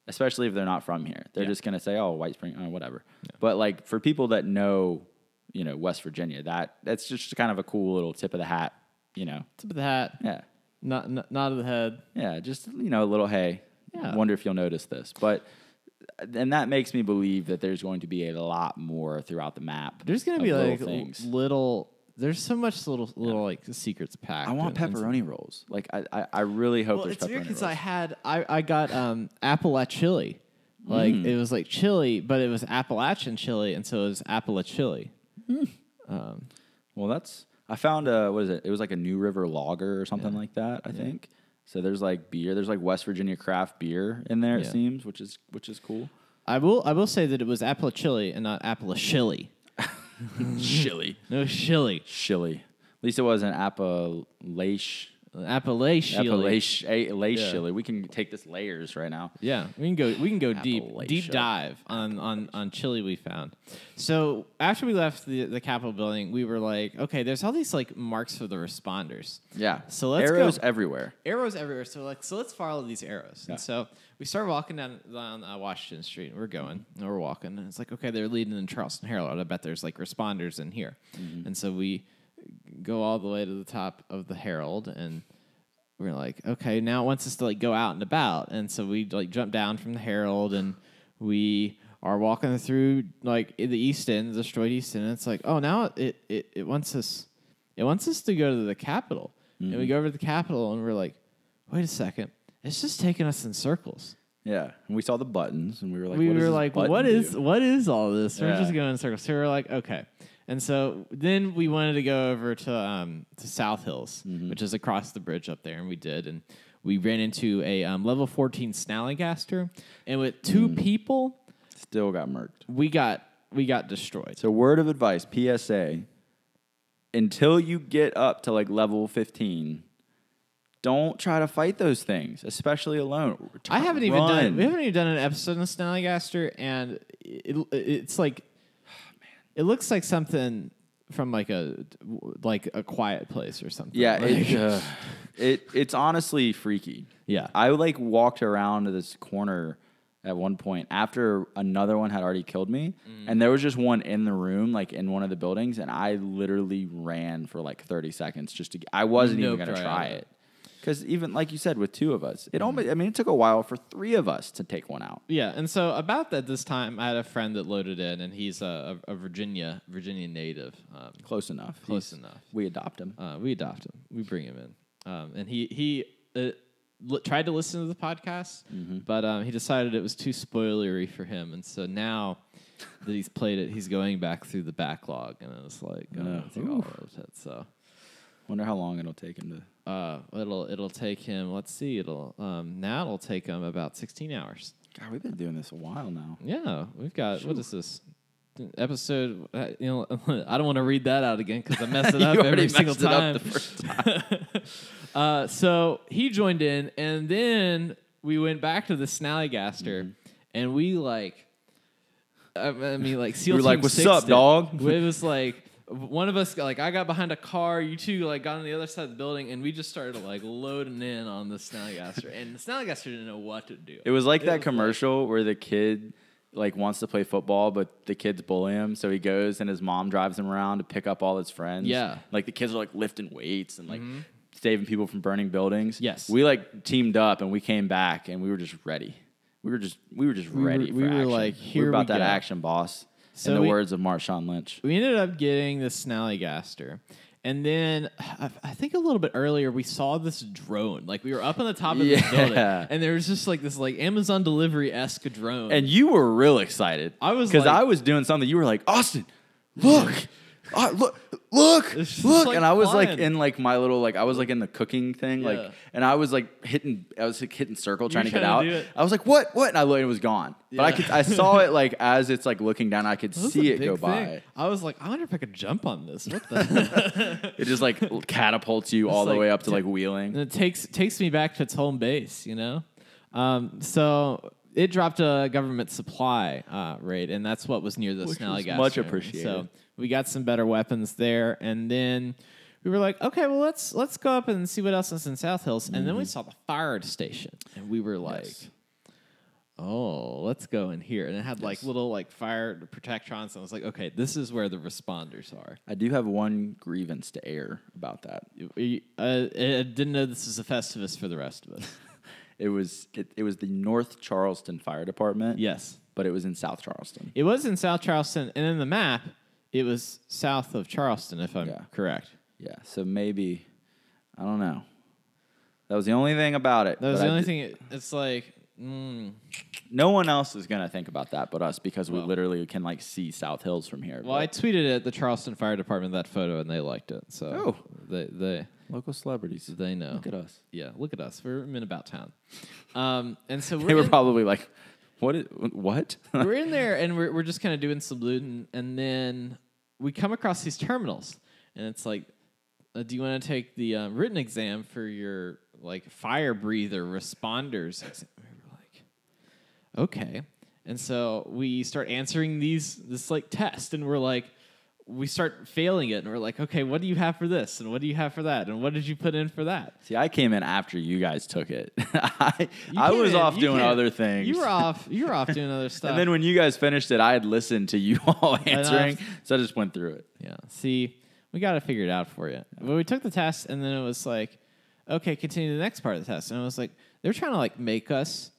especially if they're not from here. They're just going to say, "Oh, White Spring, whatever." But like for people that know, West Virginia, that's just kind of a cool little tip of the hat. Tip of the hat. Yeah. Nod of the head. Yeah, just, a little, hey, wonder if you'll notice this. But, and that makes me believe that there's going to be a lot more throughout the map. There's going to be like there's so much little like secrets packed. I want pepperoni rolls. Like, I really hope there's pepperoni rolls. It's weird because I got Appalachia chili. Like, it was like chili, but it was Appalachian chili, and so it was Appalachia chili. Well, I found what is it? It was like a New River lager or something like that, I think. So there's like beer. There's like West Virginia craft beer in there, it seems, which is cool. I will say that it was Appalachia and not Appalachia. Chili. No, chili. Chili. At least it wasn't Appalachia. Appalachia. We can take this layers right now. Yeah, we can go deep dive on chili we found. So after we left the Capitol building, we were like, okay, there's all these like marks for the responders. Yeah. So let's arrows go. everywhere. Arrows everywhere. So let's follow these arrows. Yeah. And so we started walking down Washington Street. We're going and we're walking, and it's like, okay, they're leading in Charleston Herald. I bet there's like responders in here. Mm-hmm. And so we go all the way to the top of the Herald, and we're like, okay, now it wants us to like go out and about. And so we like jump down from the Herald, and we are walking through like the East End, the destroyed East End. And it's like, oh, now it wants us to go to the Capitol. Mm-hmm. And we go over to the Capitol, and we're like, wait a second, it's just taking us in circles. Yeah, and we saw the buttons, and we were like, what is all this? We're just going in circles. So we're like, okay. And so then we wanted to go over to South Hills, mm-hmm. which is across the bridge up there, and we did. And we ran into a level 14 snallygaster, and with two people, still got murked. We got destroyed. So word of advice, PSA: until you get up to like level 15, don't try to fight those things, especially alone. We haven't even done an episode on snallygaster, and it's like. It looks like something from like a Quiet Place or something. Yeah, it's honestly freaky. Yeah, I like walked around to this corner at one point after another one had already killed me, and there was just one in the room, like in one of the buildings, and I literally ran for like 30 seconds just to. I wasn't even gonna try it. Because even like you said, with two of us, it took a while for three of us to take one out. Yeah, and so about that this time, I had a friend that loaded in, and he's a Virginia native. Close enough. We adopt him. We bring him in, and he tried to listen to the podcast, but he decided it was too spoilery for him, and so now that he's played it, he's going back through the backlog, and it's like through all of it. So, wonder how long it'll take him to. It'll take him. Let's see. It'll take him about 16 hours. God, we've been doing this a while now. Yeah, we've got. What is this episode? I don't want to read that out again because I mess it up every single time. It up the first time. So he joined in, and then we went back to the snallygaster, and we like. SEAL we were Team like, "What's up, dog?" It was like. One of us, I got behind a car. You two, got on the other side of the building, and we just started, loading in on the snallygaster. And the snallygaster didn't know what to do. It was like that commercial where the kid, wants to play football, but the kids bully him. So he goes, and his mom drives him around to pick up all his friends. Yeah. The kids are, lifting weights and, saving people from burning buildings. Yes. We, teamed up, and we came back, and we were just ready. We were just ready for action. We were like, here we're about we that go. Action, boss. So in the words of Marshawn Lynch. We ended up getting the snallygaster. And then I think a little bit earlier we saw this drone. We were up on the top of this building, and there was just this Amazon delivery-esque drone. And you were real excited. I was because I was doing something. You were like, Austin, look. Look, and I was in my little I was in the cooking thing and I was hitting circle trying to get out. I was like, what? And it was gone. Yeah. But I saw it as it's looking down. I could see it go by. I was like, I wonder if I could jump on this. What the? It just catapults you all the way up to wheeling. And it takes me back to its home base, So it dropped a government supply rate, and that's what was near the snallygaster. Much appreciated. So we got some better weapons there, and then we were like, okay, well let's go up and see what else is in South Hills, and then we saw the fire station, and we were like, oh, let's go in here, and it had little fire protectrons, and I was like, okay, this is where the responders are. I do have one grievance to air about that. I didn't know this was a Festivus for the rest of us. It was the North Charleston Fire Department. Yes. But it was in South Charleston. It was in South Charleston, and in the map, it was south of Charleston, if I'm correct. Yeah, so maybe, I don't know. That was the only thing about it. That was the only thing. It's no one else is going to think about that but us because we literally can see South Hills from here. Well, I tweeted at the Charleston Fire Department that photo, and they liked it. So they local celebrities. They know. Look at us. Yeah, look at us. We're in about town. And so they were probably like, what? We're in there, and we're just kind of doing some looting, and then we come across these terminals, and it's do you want to take the written exam for your like fire breather responders exam? We were like, okay. And so we start answering this like test, and we're like, we start failing it, and we're like, okay, what do you have for this, and what do you have for that, and what did you put in for that? See, I came in after you guys took it. I was off doing other things. You were off doing other stuff. And then when you guys finished it, I had listened to you all answering, so I just went through it. Yeah. See, we got to figure it out for you. But we took the test, and then it was like, okay, continue the next part of the test, and it was like they're trying to like make us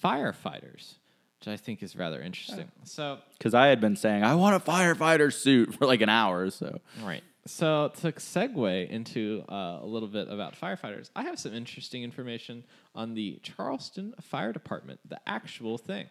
firefighters, which I think is rather interesting. So, because I had been saying I want a firefighter suit for like an hour or so. Right. So to segue into a little bit about firefighters, I have some interesting information on the Charleston Fire Department, the actual thing.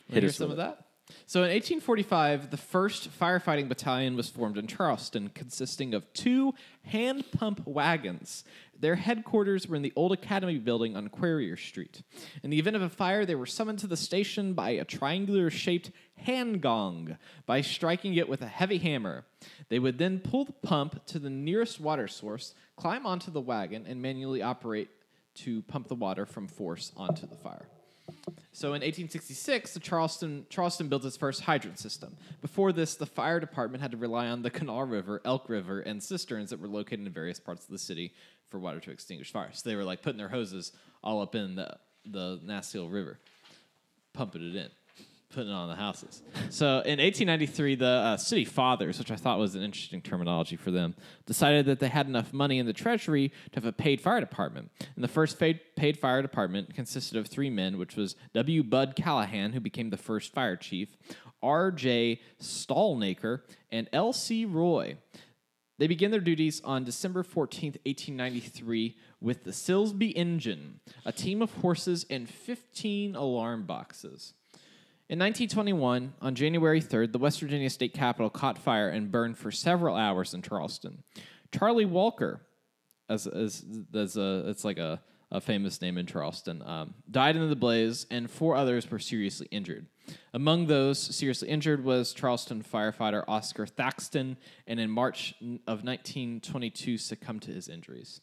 Hit Hear us some with of that? So in 1845, the 1st Firefighting Battalion was formed in Charleston, consisting of 2 hand pump wagons. Their headquarters were in the old Academy building on Quarrier Street. In the event of a fire, they were summoned to the station by a triangular-shaped hand gong by striking it with a heavy hammer. They would then pull the pump to the nearest water source, climb onto the wagon, and manually operate to pump the water from force onto the fire. So in 1866, the Charleston built its first hydrant system. Before this, the fire department had to rely on the Canal River, Elk River, and cisterns that were located in various parts of the city for water to extinguish fires. So they were like putting their hoses all up in the nasty old river, pumping it in, putting it on the houses. So in 1893, the city fathers, which I thought was an interesting terminology for them, decided that they had enough money in the treasury to have a paid fire department. And the first paid fire department consisted of 3 men, which was W. Bud Callahan, who became the first fire chief, R.J. Stallnaker, and L.C. Roy. They began their duties on December 14th, 1893, with the Silsby engine, a team of horses, and 15 alarm boxes. In 1921, on January 3rd, the West Virginia state capitol caught fire and burned for several hours in Charleston. Charlie Walker, it's like a famous name in Charleston, died in the blaze, and 4 others were seriously injured. Among those seriously injured was Charleston firefighter Oscar Thaxton, and in March of 1922 succumbed to his injuries.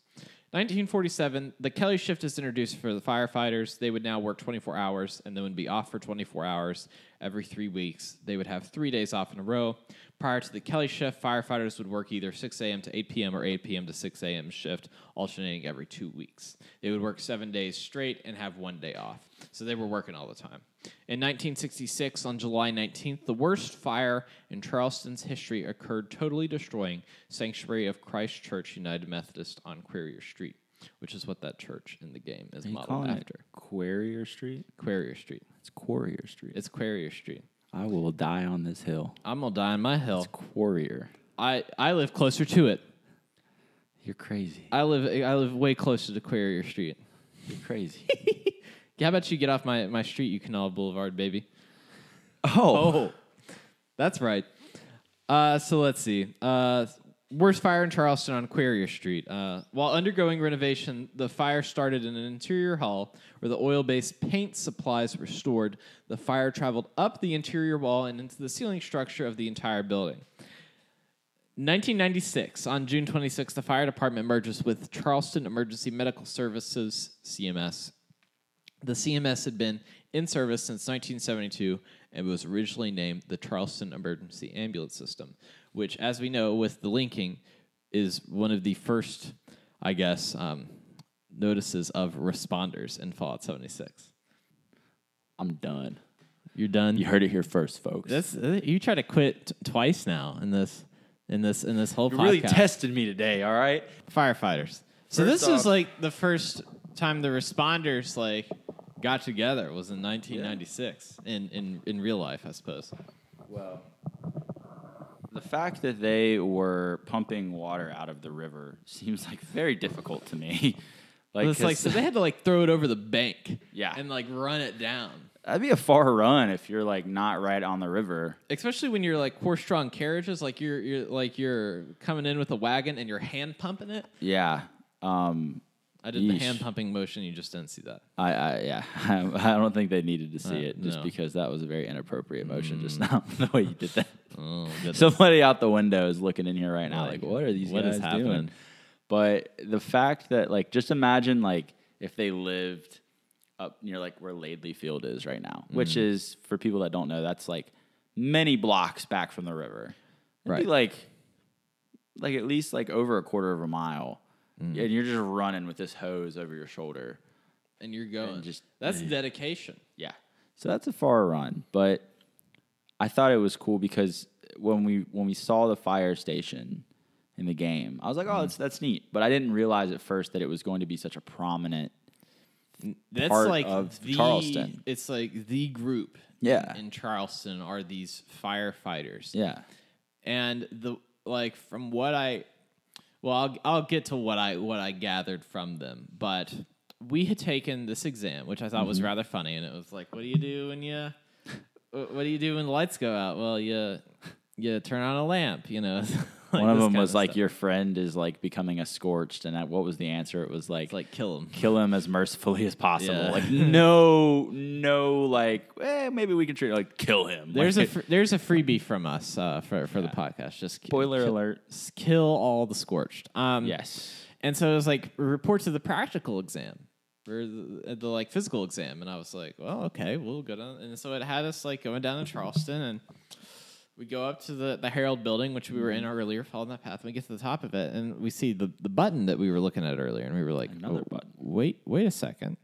1947, the Kelly shift is introduced for the firefighters. They would now work 24 hours and then would be off for 24 hours every 3 weeks. They would have 3 days off in a row. Prior to the Kelly shift, firefighters would work either 6 a.m. to 8 p.m. or 8 p.m. to 6 a.m. shift, alternating every 2 weeks. They would work 7 days straight and have 1 day off. So they were working all the time. In 1966, on July 19th, the worst fire in Charleston's history occurred, totally destroying Sanctuary of Christ Church United Methodist on Quarrier Street, which is what that church in the game is modeled after. Quarrier Street? Quarrier Street. It's Quarrier Street. It's Quarrier Street. I will die on this hill. I'm going to die on my hill. It's Quarrier. I live closer to it. You're crazy. I live way closer to Quarrier Street. You're crazy. How about you get off my street, you Canal Boulevard, baby? Oh. That's right. So let's see. Worst fire in Charleston on Quarrier Street. While undergoing renovation, the fire started in an interior hall where the oil-based paint supplies were stored. The fire traveled up the interior wall and into the ceiling structure of the entire building. 1996, on June 26, the fire department merges with Charleston Emergency Medical Services, CMS. The CMS had been in service since 1972 and was originally named the Charleston Emergency Ambulance System, which, as we know, with the linking, is one of the first, I guess, notices of responders in Fallout 76. I'm done. You're done? You heard it here first, folks. You tried to quit twice now in this whole podcast. You really tested me today, all right? Firefighters. So this is like the first time the responders got together was in 1996 in real life, I suppose. Well, the fact that they were pumping water out of the river seems very difficult to me. So they had to throw it over the bank, yeah, and run it down. That'd be a far run if you're not right on the river, especially when you're horse-drawn carriages, you're coming in with a wagon and you're hand pumping it. Yeah. I did the hand pumping motion. You just didn't see that. I don't think they needed to see it just because that was a very inappropriate motion just now. The way you did that. Oh, goodness. Somebody out the window is looking in here right now, what are these guys doing? But the fact that, like, just imagine, like, if they lived up near, like, where Laidley Field is right now, which is, for people that don't know, that's, like, many blocks back from the river. It'd be, like at least, like, over a quarter of a mile. And you're just running with this hose over your shoulder. And you're going. And just, that's dedication. Yeah. So that's a far run. But I thought it was cool because when we saw the fire station in the game, I was like, oh, that's neat. But I didn't realize at first that it was going to be such a prominent part like of Charleston. It's like the group in Charleston are these firefighters. Yeah. And from what I'll get to what I gathered from them, but we had taken this exam, which I thought was rather funny, and it was like, what do you do when the lights go out? Well, you turn on a lamp, you know. Like one of them was like, stuff. your friend is like becoming a scorched, and what was the answer? It was like, kill him. Kill him as mercifully as possible. Yeah. Like no, like, maybe we can treat like kill him. There's a freebie from us for the podcast. Just spoiler alert: kill all the scorched. Yes. And so it was like report to the practical exam or the like physical exam, and I was like, well, okay, we'll go down. And so it had us like going down to Charleston, and we go up to the Herald building, which we were in earlier, following that path, and we get to the top of it, and we see the button that we were looking at earlier, and we were like, another button. Wait a second.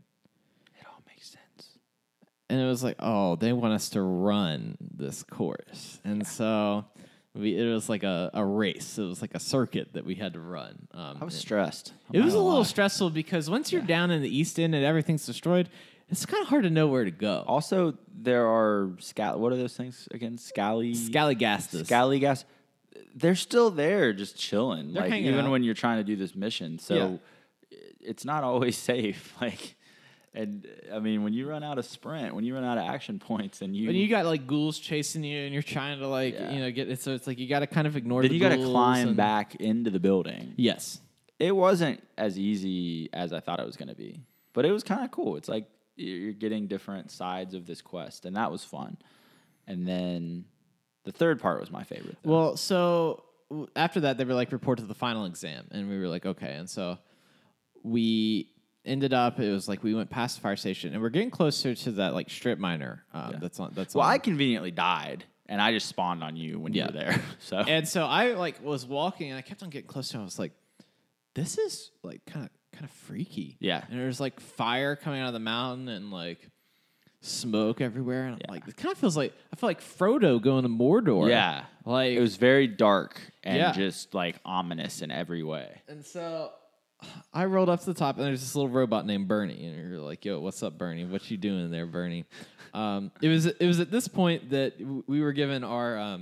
It all makes sense. And it was like, oh, they want us to run this course. And so it was like a race. It was like a circuit that we had to run. I was stressed. It was a little stressful because once you're down in the East End and everything's destroyed, it's kind of hard to know where to go. Also, there are what are those things again? Scallygastas. Scallygas. They're still there, just chilling. They're like hanging even out. when you're trying to do this mission, so it's not always safe. Like, and I mean, when you run out of sprint, when you run out of action points, and when you got like ghouls chasing you, and you're trying to get it, so it's like you got to kind of ignore. Then you got to climb back into the building. Yes, it wasn't as easy as I thought it was going to be, but it was kind of cool. It's like you're getting different sides of this quest, and that was fun. And then the third part was my favorite, though. Well, so after that, they were like, report to the final exam. And we were like, okay. And so we ended up, it was like we went past the fire station, and we're getting closer to that like strip miner that's on. I conveniently died, and I just spawned on you when you were there. So And so I like was walking, and I kept on getting closer. I was like, this is like kind of freaky. Yeah. And there's like fire coming out of the mountain and like smoke everywhere. And I'm like, it kind of feels like, I feel like Frodo going to Mordor. Yeah. Like it was very dark and just like ominous in every way. And so I rolled up to the top, and there's this little robot named Bernie. And you're like, yo, what's up, Bernie? What you doing there, Bernie? It was at this point that we were given our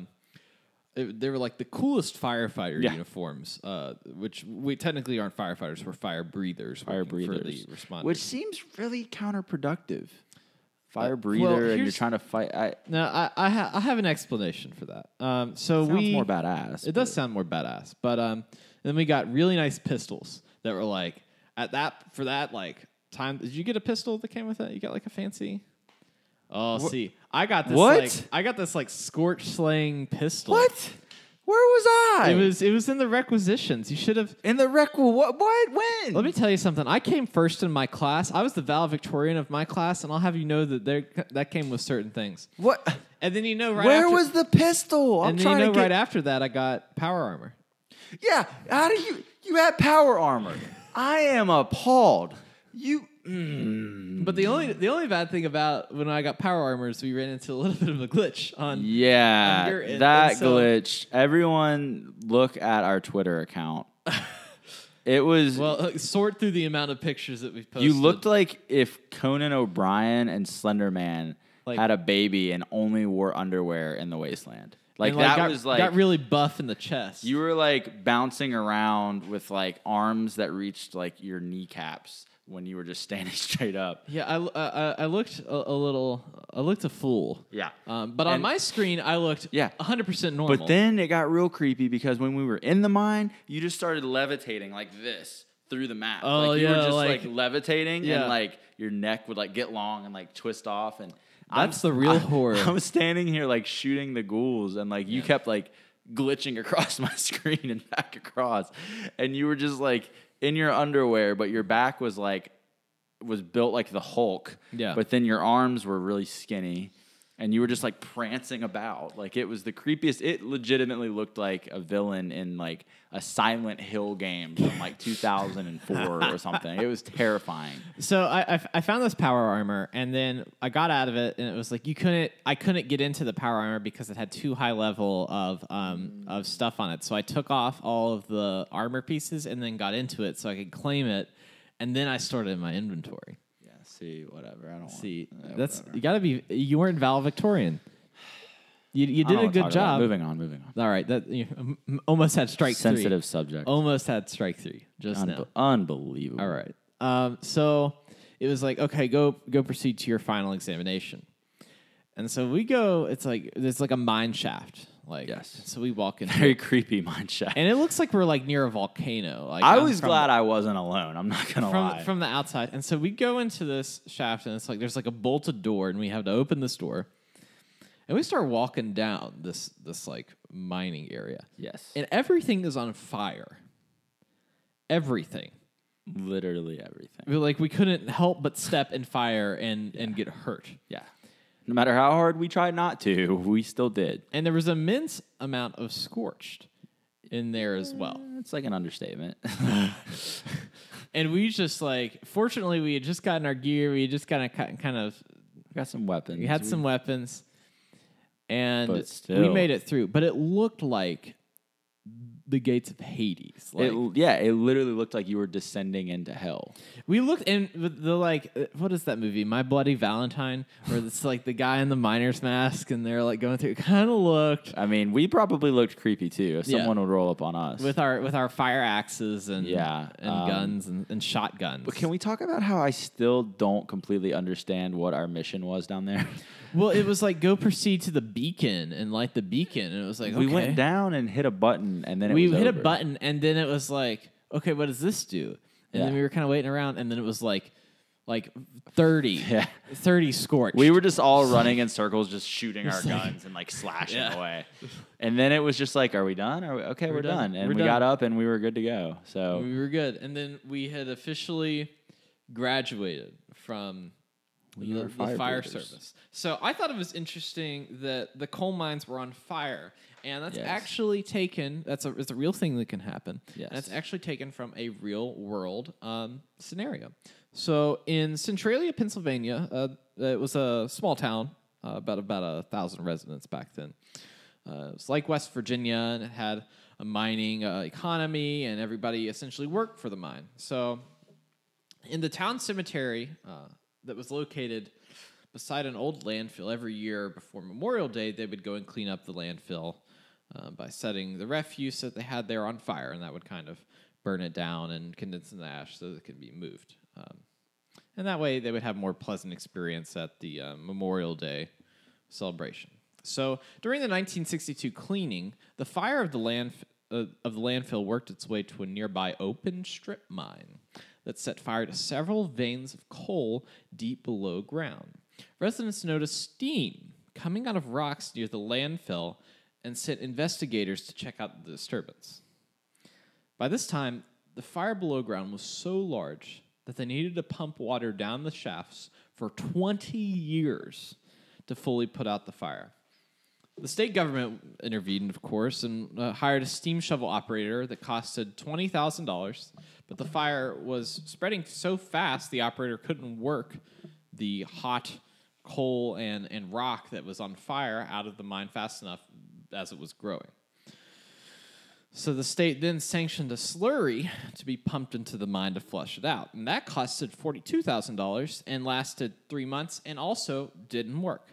they were like the coolest firefighter uniforms, which we technically aren't firefighters. We're fire breathers. Fire breathers. For the responders. Which seems really counterproductive. Fire breather, and you're trying to fight. I have an explanation for that. So sounds more badass. It does sound more badass. But then we got really nice pistols that were like, for that time. Did you get a pistol that came with it? You got like a fancy... Oh, see, I got this. I got this scorch slaying pistol. What? Where was I? It was in the requisitions. You should have in the what? When? Let me tell you something. I came first in my class. I was the valedictorian of my class, and I'll have you know that came with certain things. What? And then where was the pistol? Right after that, I got power armor. Yeah. How do you had power armor? I am appalled. But the only bad thing about when I got power armor is we ran into a little bit of a glitch on your end. That glitch. Everyone look at our Twitter account. It was sort through the amount of pictures that we've posted. You looked like if Conan O'Brien and Slender Man had a baby and only wore underwear in the wasteland. Got really buff in the chest. You were like bouncing around with like arms that reached like your kneecaps when you were just standing straight up. Yeah, I looked I looked a fool. Yeah. But on my screen, I looked 100% normal. But then it got real creepy because when we were in the mine, you just started levitating like this through the map. Oh, you were just levitating and like your neck would like get long and like twist off. And that's the real horror. I was standing here like shooting the ghouls and like you kept like glitching across my screen and back across, and you were just like in your underwear, but your back was built like the Hulk. Yeah. But then your arms were really skinny, and you were just like prancing about. Like it was the creepiest. It legitimately looked like a villain in like a Silent Hill game from like 2004 or something. It was terrifying. So I found this power armor, and then I got out of it, and it was like I couldn't get into the power armor because it had too high level of stuff on it. So I took off all of the armor pieces and then got into it so I could claim it, and then I stored it in my inventory. Yeah, see, whatever. I don't See, want, that's whatever. you gotta be. You weren't valedictorian. You did a good job. Moving on. All right, that you almost had strike three. Sensitive subject. Almost had strike three just now. Unbelievable. All right. So it was like, okay, go proceed to your final examination. And so we go. It's like there's like a mine shaft. Like Yes. So we walk in. Very creepy mine shaft. And it looks like we're like near a volcano. Like I was glad I wasn't alone. I'm not gonna lie. from the outside. And so we go into this shaft, and it's like there's like a bolted door, and we have to open this door. And we start walking down this like mining area. Yes. And everything is on fire. Everything. Literally everything. We couldn't help but step in fire and get hurt. Yeah. No matter how hard we tried not to, we still did. And there was an immense amount of scorched in there as well. It's like an understatement. And we just fortunately we had just gotten our gear. We had just kind of Got some weapons. we had some weapons. And But we still. made it through. But it looked like the gates of Hades. It literally looked like you were descending into hell. We looked in the what is that movie? My Bloody Valentine, where it's like the guy in the miner's mask and they're like going through. It kind of looked I mean, we probably looked creepy too. If someone would roll up on us with our fire axes and Yeah, guns and shotguns. But can we talk about how I still don't completely understand what our mission was down there? Well, it was like go proceed to the beacon and light the beacon, and it was like We okay. went down and hit a button, and then We it was hit over. a button, and then it was like, okay, what does this do? And then Yeah. we were kind of waiting around, and then it was like 30, Yeah. 30 scorched. We were just all running in circles, just shooting our It's like- guns and like slashing Yeah. away. And then it was just like, are we done? Okay, we're done. And We're we done. got up and we were good to go. So We were good, and then we had officially graduated from We the were fire fire breathers. service. So I thought it was interesting that the coal mines were on fire, and that's Yes. actually taken. It's a real thing that can happen. Yes. And it's actually taken from a real world scenario. So in Centralia, Pennsylvania, it was a small town, about 1,000 residents back then. It was like West Virginia, and it had a mining economy, and everybody essentially worked for the mine. So in the town cemetery that was located beside an old landfill, every year before Memorial Day, they would go and clean up the landfill by setting the refuse that they had there on fire, and that would kind of burn it down and condense the ash so that it could be moved. And that way, they would have a more pleasant experience at the Memorial Day celebration. So during the 1962 cleaning, the fire of the landfill worked its way to a nearby open strip mine that set fire to several veins of coal deep below ground. Residents noticed steam coming out of rocks near the landfill and sent investigators to check out the disturbance. By this time, the fire below ground was so large that they needed to pump water down the shafts for 20 years to fully put out the fire. The state government intervened, of course, and hired a steam shovel operator that costed $20,000, but the fire was spreading so fast the operator couldn't work the hot coal and rock that was on fire out of the mine fast enough as it was growing. So the state then sanctioned a slurry to be pumped into the mine to flush it out, and that costed $42,000 and lasted 3 months and also didn't work.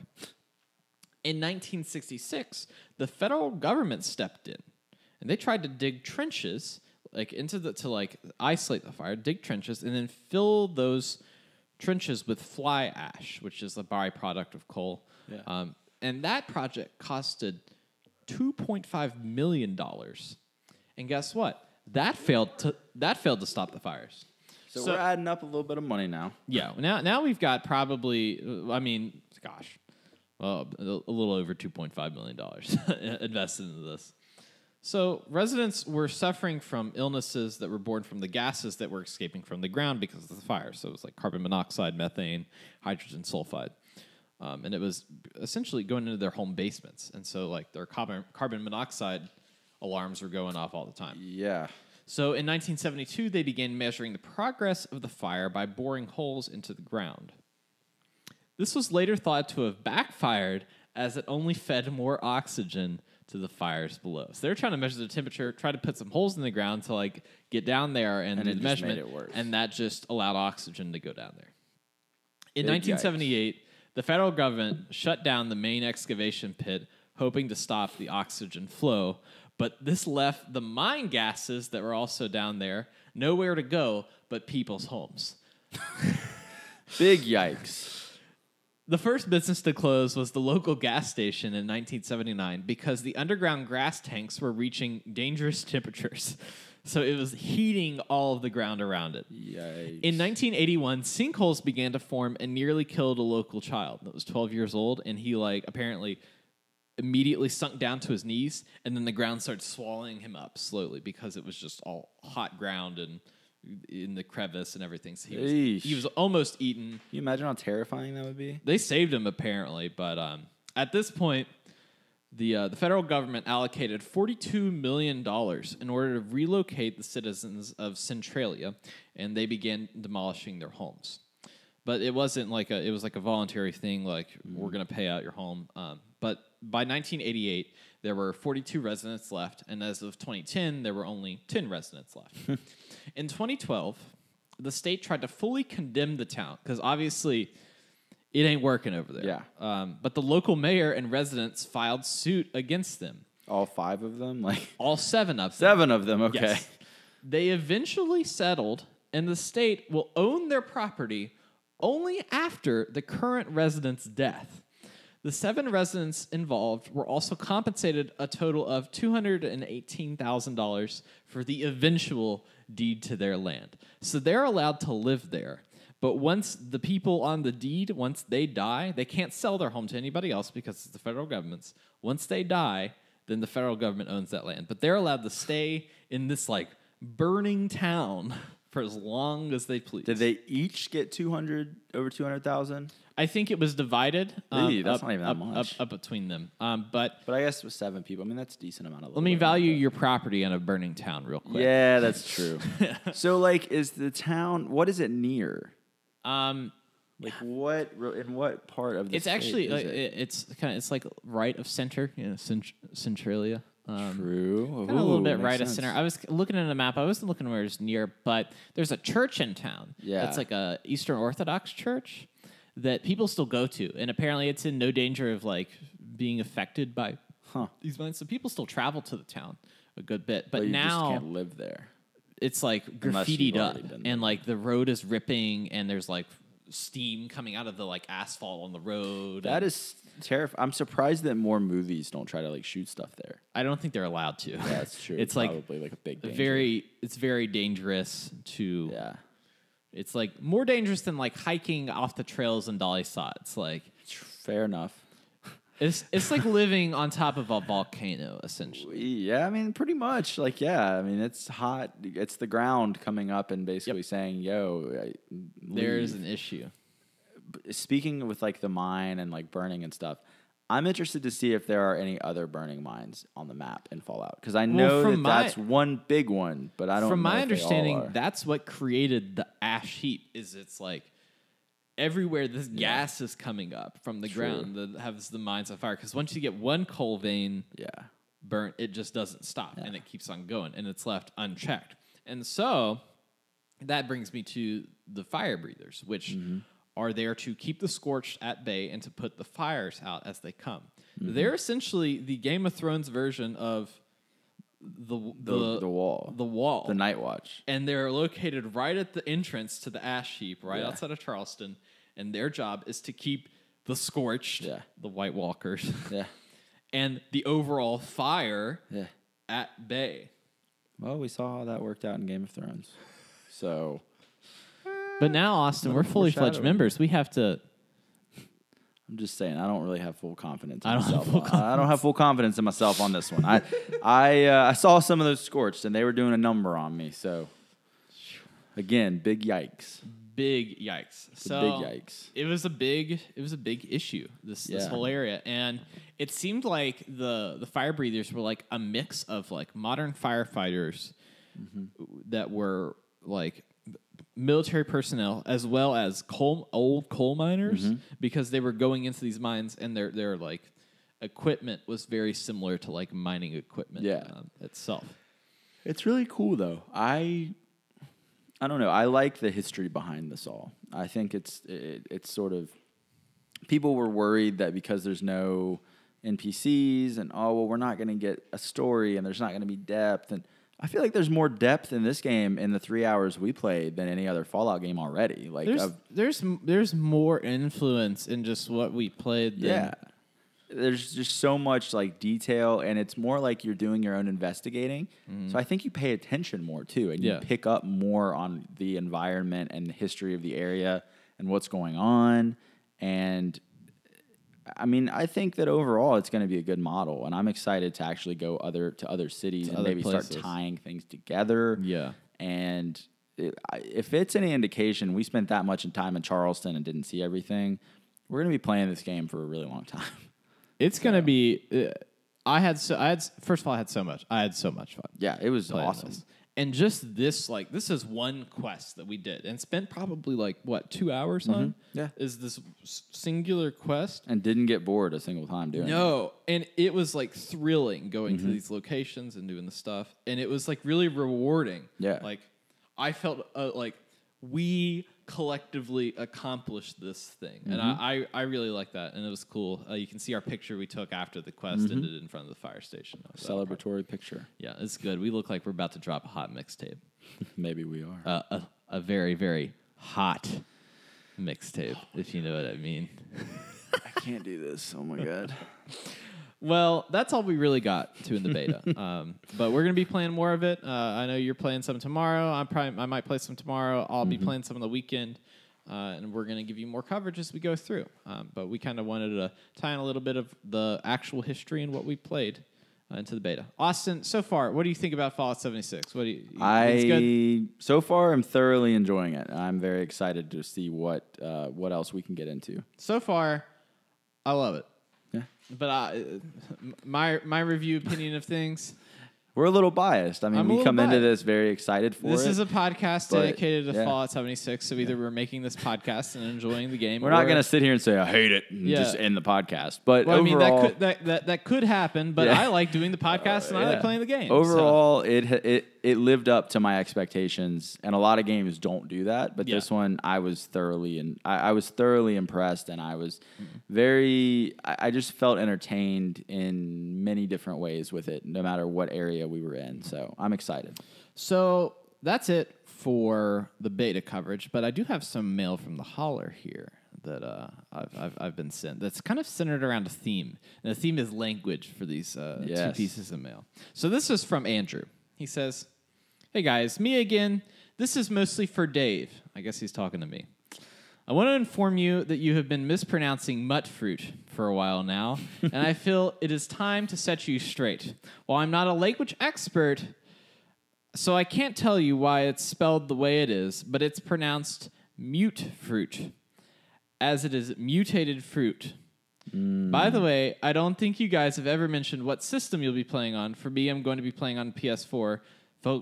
In 1966, the federal government stepped in, and they tried to dig trenches, to isolate the fire, dig trenches, and then fill those trenches with fly ash, which is a byproduct of coal. Yeah. And that project costed $2.5 million. And guess what? That failed to stop the fires. So we're adding up a little bit of money now. Yeah. Now we've got probably, a little over $2.5 million invested into this. So residents were suffering from illnesses that were born from the gases that were escaping from the ground because of the fire. So it was like carbon monoxide, methane, hydrogen sulfide. And it was essentially going into their home basements. And so like their carbon monoxide alarms were going off all the time. Yeah. So in 1972, they began measuring the progress of the fire by boring holes into the ground. This was later thought to have backfired as it only fed more oxygen to the fires below. So they're trying to measure the temperature, try to put some holes in the ground to like get down there and do the measurement, made it worse. And that just allowed oxygen to go down there. In Big 1978, the federal government shut down the main excavation pit, hoping to stop the oxygen flow, but this left the mine gases that were also down there nowhere to go but people's homes. Big yikes. The first business to close was the local gas station in 1979 because the underground gas tanks were reaching dangerous temperatures. So it was heating all of the ground around it. Yikes. In 1981, sinkholes began to form and nearly killed a local child that was 12 years old, and he apparently immediately sunk down to his knees, and then the ground started swallowing him up slowly because it was just all hot ground and in the crevice and everything. So he was almost eaten. Can you imagine how terrifying that would be? They saved him apparently, but at this point, the federal government allocated $42 million in order to relocate the citizens of Centralia, and they began demolishing their homes. But it wasn't it was like a voluntary thing, like we're going to pay out your home. But by 1988, there were 42 residents left, and as of 2010, there were only 10 residents left. In 2012, the state tried to fully condemn the town, because obviously it ain't working over there. Yeah. But the local mayor and residents filed suit against them. All 5 of them? All 7 of them. 7 of them, okay. Yes. They eventually settled, and the state will own their property only after the current resident's death. The 7 residents involved were also compensated a total of $218,000 for the eventual deed to their land. So they're allowed to live there. But once the people on the deed, once they die, they can't sell their home to anybody else because it's the federal government's. Once they die, then the federal government owns that land. But they're allowed to stay in this burning town for as long as they please. Did they each get over 200,000? I think it was divided. That's not even that much. Up between them. But I guess with 7 people, I mean, that's a decent amount of. Let me value your property in a burning town real quick. Yeah, that's true. So, is the town? What is it near? What in what part of the? It's state actually is it? it's right of center, Centralia. True. Kind of a little bit right of center. I was looking at a map. I wasn't looking where it's near, but there's a church in town. Yeah, it's like a Eastern Orthodox church that people still go to, and apparently it's in no danger of being affected by these mines. So people still travel to the town a good bit, but you now just can't live there. It's graffitied up, and the road is ripping, and there's steam coming out of the asphalt on the road. That is terrifying. I'm surprised that more movies don't try to shoot stuff there. I don't think they're allowed to. Yeah, that's true. It's probably a big danger. It's very dangerous to. Yeah. It's more dangerous than hiking off the trails in Dolly Sot. It's fair enough. It's like living on top of a volcano, essentially. Yeah, I mean, pretty much. I mean, it's hot. It's the ground coming up and basically saying, "Yo, there's an issue." Speaking with the mine and burning and stuff, I'm interested to see if there are any other burning mines on the map in Fallout, because I know that's one big one, but I don't. From know my if understanding, that's what created the ash heap. It's everywhere this gas is coming up from the ground that has the mines on fire. Because once you get one coal vein burnt, it just doesn't stop, and it keeps on going, and it's left unchecked. And so that brings me to the fire breathers, which are there to keep the scorched at bay and to put the fires out as they come. They're essentially the Game of Thrones version of the wall. The wall. The Night Watch. And they're located right at the entrance to the ash heap, right outside of Charleston. And their job is to keep the scorched, the White Walkers, and the overall fire at bay. Well, we saw how that worked out in Game of Thrones. So... But now, Austin, we're fully fledged members. We have to... just saying, I don't really have full confidence in I don't have myself. full confidence. I don't have full confidence in myself on this one. I saw some of those scorched, and they were doing a number on me. So, again, big yikes. Big yikes. So big yikes. It was a big issue, this whole area. And it seemed like the fire breathers were like a mix of like modern firefighters that were like military personnel as well as old coal miners because they were going into these mines and their like equipment was very similar to like mining equipment itself. It's really cool though. I don't know. I like the history behind this all. I think it's sort of people were worried that because there's no NPCs and we're not going to get a story and there's not going to be depth, and I feel like there's more depth in this game in the 3 hours we played than any other Fallout game already. Like there's more influence in just what we played than there's just so much like detail, and it's more like you're doing your own investigating. So I think you pay attention more too, and you pick up more on the environment and the history of the area and what's going on. And I mean, I think that overall it's going to be a good model, and I'm excited to actually go to other cities and maybe start tying things together. Yeah, and if it's any indication, we spent that much time in Charleston and didn't see everything. We're going to be playing this game for a really long time. It's gonna be. I had so much. I had so much fun. Yeah, it was awesome. And just this is one quest that we did and spent probably 2 hours on. Yeah, is this singular quest and didn't get bored a single time doing it. No, and it was like thrilling going to these locations and doing the stuff, and it was like really rewarding. Yeah, like I felt like we collectively accomplished this thing, and I really like that, and it was cool. You can see our picture we took after the quest ended in front of the fire station. Celebratory picture. Yeah, it's good. We look like we're about to drop a hot mixtape. Maybe we are. A very, very hot mixtape, if you know what I mean. I can't do this. Oh my god. Well, that's all we really got to in the beta. But we're going to be playing more of it. I know you're playing some tomorrow. I might play some tomorrow. I'll be playing some on the weekend. And we're going to give you more coverage as we go through. But we kind of wanted to tie in a little bit of the actual history and what we played into the beta. Austin, so far, what do you think about Fallout 76? What do you it's good? So far, I'm thoroughly enjoying it. I'm very excited to see what else we can get into. So far, I love it. Yeah. But my review opinion of things, we're a little biased. I mean, we come into this very excited for it. This is a podcast dedicated to Fallout 76, so either we're making this podcast and enjoying the game. We're not going to sit here and say, I hate it, and just end the podcast. But overall, I mean, that could happen, but I like doing the podcast and I like playing the game. Overall, it lived up to my expectations, and a lot of games don't do that. But this one, I was thoroughly impressed, and I was I just felt entertained in many different ways with it, no matter what area we were in. So I'm excited. So that's it for the beta coverage, but I do have some mail from the Holler here that I've been sent. That's kind of centered around a theme, and the theme is language for these two pieces of mail. So this is from Andrew. He says, "Hey guys, me again. This is mostly for Dave." I guess he's talking to me. "I want to inform you that you have been mispronouncing mutt fruit for a while now, and I feel it is time to set you straight. While I'm not a language expert, so I can't tell you why it's spelled the way it is, but it's pronounced mute fruit, as it is mutated fruit. By the way, I don't think you guys have ever mentioned what system you'll be playing on. For me, I'm going to be playing on PS4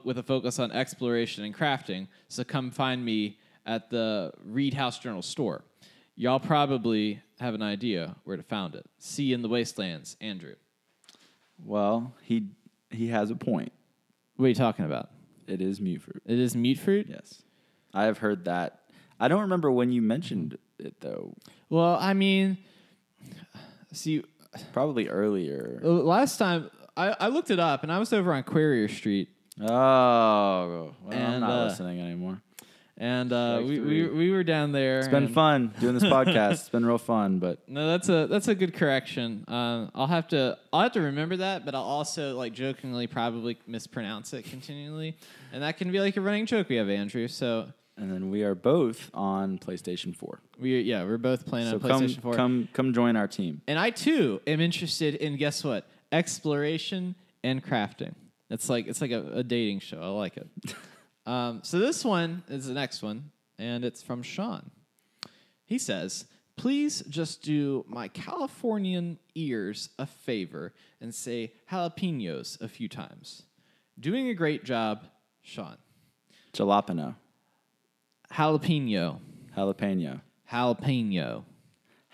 with a focus on exploration and crafting, so come find me at the Reed House Journal store. Y'all probably have an idea where to find it. See you in the wastelands, Andrew." Well, he has a point. What are you talking about? It is mute fruit. It is mute fruit? Yes. I have heard that. I don't remember when you mentioned it, though. Well, I mean, see, probably earlier. Last time, I looked it up, and I was over on Querier Street. Oh, well, I'm not listening anymore. And we were down there. It's been fun doing this podcast. It's been real fun, but no, that's a good correction. I'll have to remember that, but I'll also jokingly probably mispronounce it continually, and that can be like a running joke we have, Andrew. So And then we are both on PlayStation 4. We're both playing on So PlayStation 4. come join our team. And I too am interested in, guess what? Exploration and crafting. It's like a dating show. I like it. So this one is the next one, and it's from Sean. He says, please just do my Californian ears a favor and say jalapenos a few times. Doing a great job, Sean. Jalapeno. Jalapeno. Jalapeno. Jalapeno.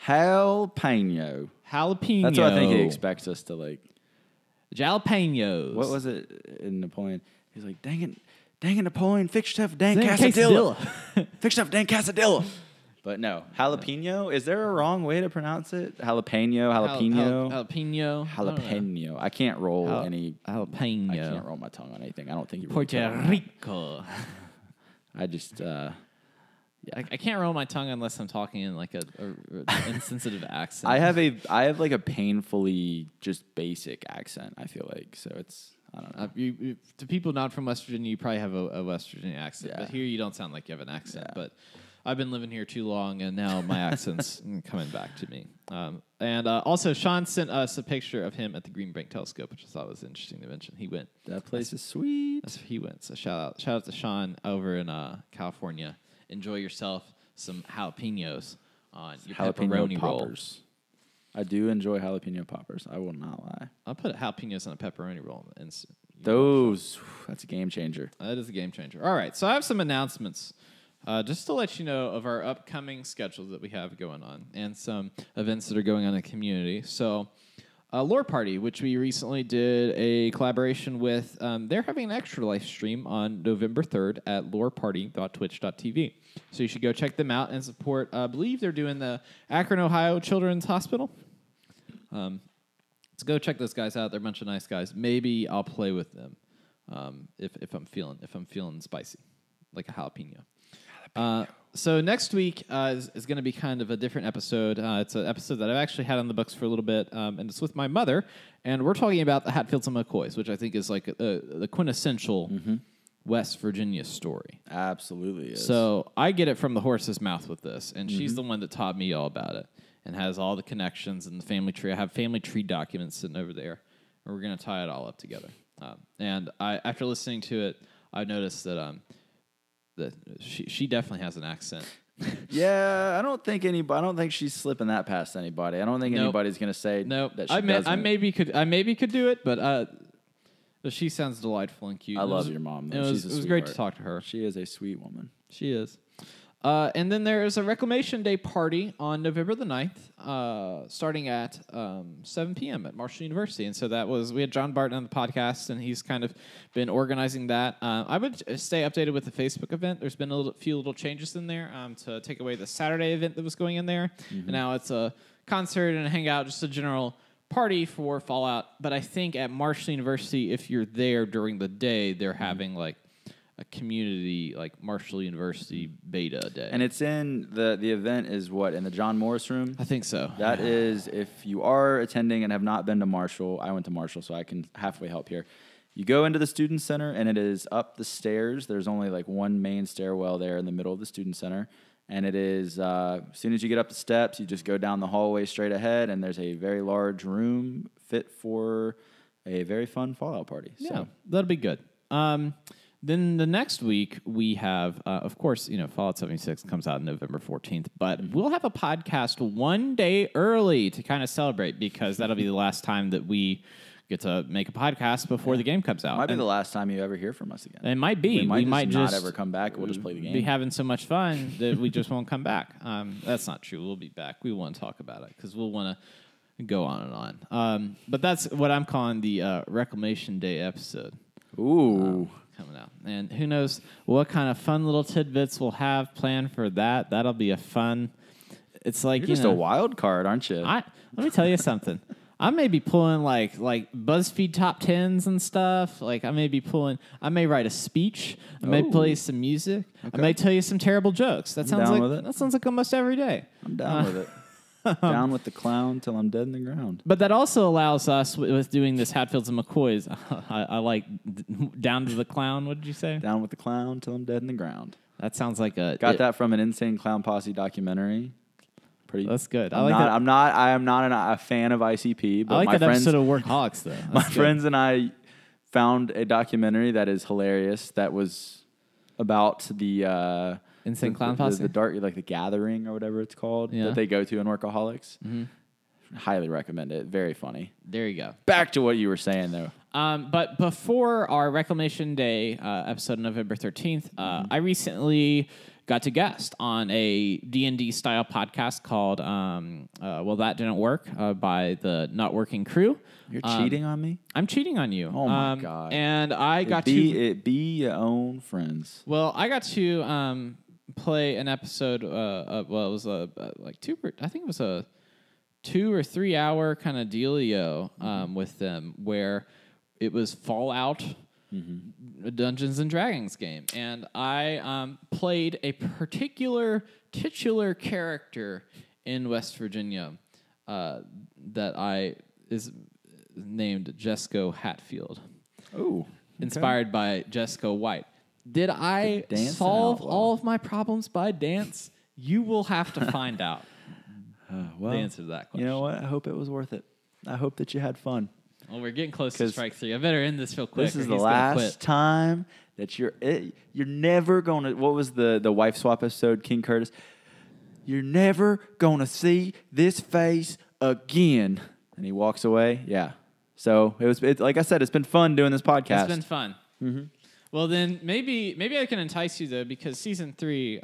Jalapeno. Jalapeno. That's what I think he expects us to like. Jalapenos. What was it in Napoleon? He's like, dang it, Napoleon, fix stuff, dang Dang Casadilla. Fix stuff, dang Casadilla. But no, jalapeno. Is there a wrong way to pronounce it? Jalapeno. Jalapeno. I can't roll any. Jalapeno. I can't roll my tongue on anything. I don't think you. Puerto Rico. I just. I can't roll my tongue unless I'm talking in like a insensitive accent. I have like a painfully just basic accent. I feel like so it's. I don't know. You, to people not from West Virginia, you probably have a West Virginia accent, Yeah. but here you don't sound like you have an accent. Yeah. But I've been living here too long, and now my accent's coming back to me. And also, Sean sent us a picture of him at the Green Bank Telescope, which I thought was interesting to mention. He went. That place is sweet. That's where he went. So shout out to Sean over in California. Enjoy yourself some jalapenos on your pepperoni poppers. I do enjoy jalapeno poppers. I will not lie. I'll put jalapenos on a pepperoni roll. That's a game changer. That is a game changer. All right, so I have some announcements just to let you know of our upcoming schedules that we have going on and some events that are going on in the community. So Lore Party, which we recently did a collaboration with, they're having an extra live stream on November 3rd at loreparty.twitch.tv. So you should go check them out and support, I believe they're doing the Akron, Ohio Children's Hospital. So go check those guys out. They're a bunch of nice guys. Maybe I'll play with them if I'm feeling spicy, like a jalapeno. So next week is going to be kind of a different episode. It's an episode that I've actually had on the books for a little bit, and it's with my mother, and we're talking about the Hatfields and McCoys, which I think is like the quintessential West Virginia story. Absolutely is. So I get it from the horse's mouth with this, and she's the one that taught me all about it and has all the connections and the family tree. I have family tree documents sitting over there, and we're going to tie it all up together. And after listening to it, I noticed that she definitely has an accent. Yeah, I don't think she's slipping that past anybody. I don't think anybody's going to say that she doesn't. I maybe could do it, but she sounds delightful and cute. I love your mom, though. It was great to talk to her. She is a sweet woman. She is. And then there is a Reclamation Day party on November the 9th, starting at 7 p.m. at Marshall University. And so we had John Barton on the podcast, and he's kind of been organizing that. I would stay updated with the Facebook event. There's been a few little changes in there to take away the Saturday event that was going in there. And now it's a concert and a hangout, just a general party for Fallout. But I think at Marshall University, if you're there during the day, they're having like a community like Marshall University beta day. And it's in the event is what, in the John Morris room? I think so. That is, if you are attending and have not been to Marshall, I went to Marshall, so I can halfway help here. You go into the Student Center, and it is up the stairs. There's only like one main stairwell there in the middle of the Student Center. And it is, as soon as you get up the steps, you just go down the hallway straight ahead, and there's a very large room fit for a very fun Fallout party. Yeah, that'll be good. Then the next week, we have, of course, Fallout 76 comes out on November 14th, but we'll have a podcast one day early to kind of celebrate because that'll be the last time that we get to make a podcast before the game comes out. Might be the last time you ever hear from us again. It might be. We might just not ever come back. We'll just play the game. Be having so much fun that we just won't come back. That's not true. We'll be back. We want to talk about it because we'll want to go on and on. But that's what I'm calling the Reclamation Day episode. Ooh. Coming out. And who knows what kind of fun little tidbits we'll have planned for that. That'll be a fun. It's like, You're just a wild card, aren't you? Let me tell you something. I may be pulling like BuzzFeed top 10s and stuff. Like I may write a speech. I may play some music. Okay. I may tell you some terrible jokes. That sounds like almost every day. I'm down with it. Down with the clown till I'm dead in the ground. But that also allows us with doing this Hatfields and McCoys. I like down to the clown. What did you say? Down with the clown till I'm dead in the ground. That sounds like a... Got that from an Insane Clown Posse documentary. Pretty. That's good. I am not a fan of ICP, but I like my that friends, episode of Workaholics, though. my friends and I found a documentary that is hilarious that was about the... Insane Clown Posse? The dark, like the Gathering or whatever it's called that they go to in Workaholics. Highly recommend it. Very funny. There you go. Back to what you were saying, though. But before our Reclamation Day episode, November 13th, I recently got to guest on a D&D style podcast called Well, That Didn't Work by the Not Working Crew. You're cheating on me? I'm cheating on you. Oh, my God. And I got Be your own friends. Well, I got to play an episode it was like I think it was a 2 or 3 hour kind of dealio with them where it was Fallout, a Dungeons and Dragons game, and I played a particular titular character in West Virginia that is named Jesco Hatfield. Oh, inspired by Jesco White. Did I solve all of my problems by dance? You will have to find out. Well, the answer to that question. You know what? I hope it was worth it. I hope that you had fun. Well, we're getting close to strike 3. I better end this real quick. This is the last time that you're never going to... What was the wife swap episode, King Curtis? You're never going to see this face again. And he walks away. Yeah. So, like I said, it's been fun doing this podcast. It's been fun. Mm-hmm. Well, then maybe I can entice you, though, because Season 3,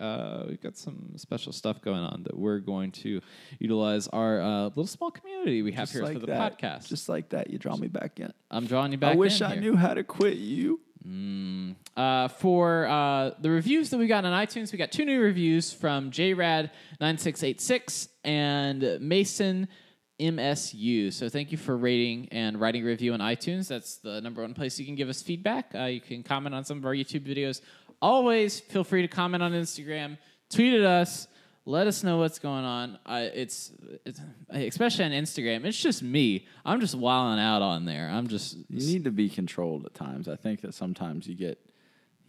we've got some special stuff going on that we're going to utilize our little small community we have here for the podcast. Just like that, you draw me back in. I'm drawing you back in. I wish I knew how to quit you. For the reviews that we got on iTunes, we got 2 new reviews from JRAD9686 and Mason MSU. So thank you for rating and writing a review on iTunes. That's the #1 place you can give us feedback. You can comment on some of our YouTube videos. Always feel free to comment on Instagram, tweet at us, let us know what's going on. It's especially on Instagram. It's just me. I'm just wilding out on there. You need to be controlled at times. I think that sometimes you get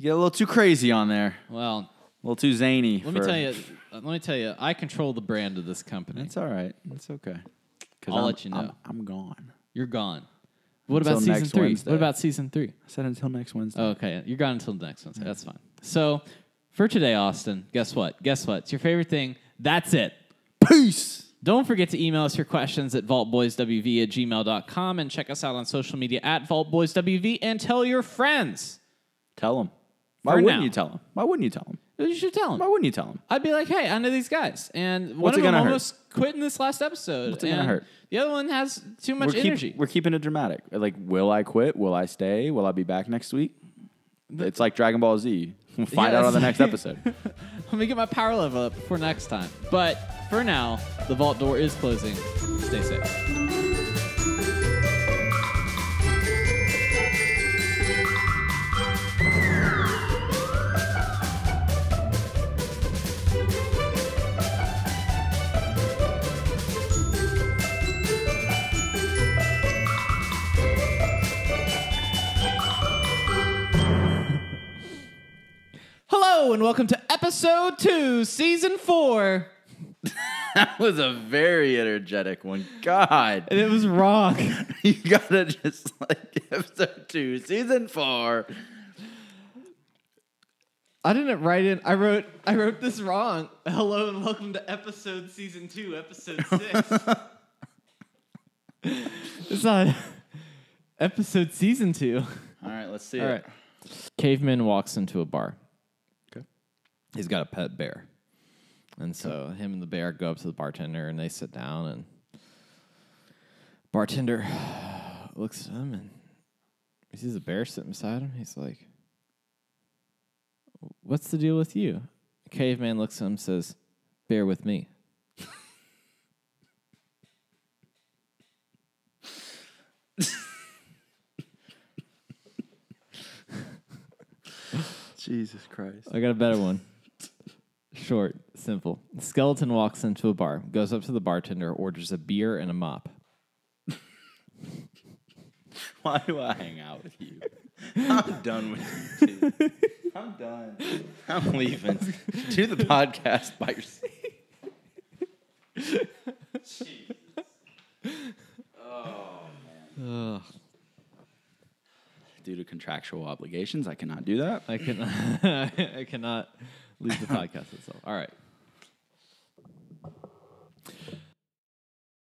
a little too crazy on there. Well, a little too zany. Let me tell you. I control the brand of this company. It's all right. It's okay. I'll let you know. I'm gone. You're gone. What about Season 3? Wednesday. What about Season 3? I said until next Wednesday. Oh, okay. You're gone until next Wednesday. That's fine. So, for today, Austin, guess what? It's your favorite thing. That's it. Peace! Don't forget to email us your questions at vaultboyswv@gmail.com and check us out on social media at vaultboyswv and tell your friends. Tell them. Why wouldn't you tell them? Why wouldn't you tell them? You should tell them. Why wouldn't you tell them? I'd be like, hey, I know these guys. And What's one it of them gonna almost quit in this last episode. What's it going to hurt? The other one has too much energy. We're keeping it dramatic. Like, will I quit? Will I stay? Will I be back next week? It's like Dragon Ball Z. We'll find out on the next episode. Let me get my power level up for next time. But for now, the vault door is closing. Stay safe. Hello and welcome to episode 2, season 4. That was a very energetic one. God. And it was wrong. You gotta just like episode 2, season 4. I didn't write it. I wrote this wrong. Hello and welcome to episode season 2, episode 6. It's not episode season 2. All right, let's see All it. right. Caveman walks into a bar. He's got a pet bear. And so him and the bear go up to the bartender and they sit down and bartender looks at him and he sees a bear sitting beside him. He's like, what's the deal with you? The caveman looks at him and says, bear with me. Jesus Christ. I got a better one. Short, simple. The skeleton walks into a bar, goes up to the bartender, orders a beer and a mop. Why do I hang out with you? I'm done with you, dude. I'm done. I'm leaving. Do the podcast by yourself. Jeez. Oh, man. Ugh. Due to contractual obligations, I cannot do that. I cannot leave the podcast itself. All right.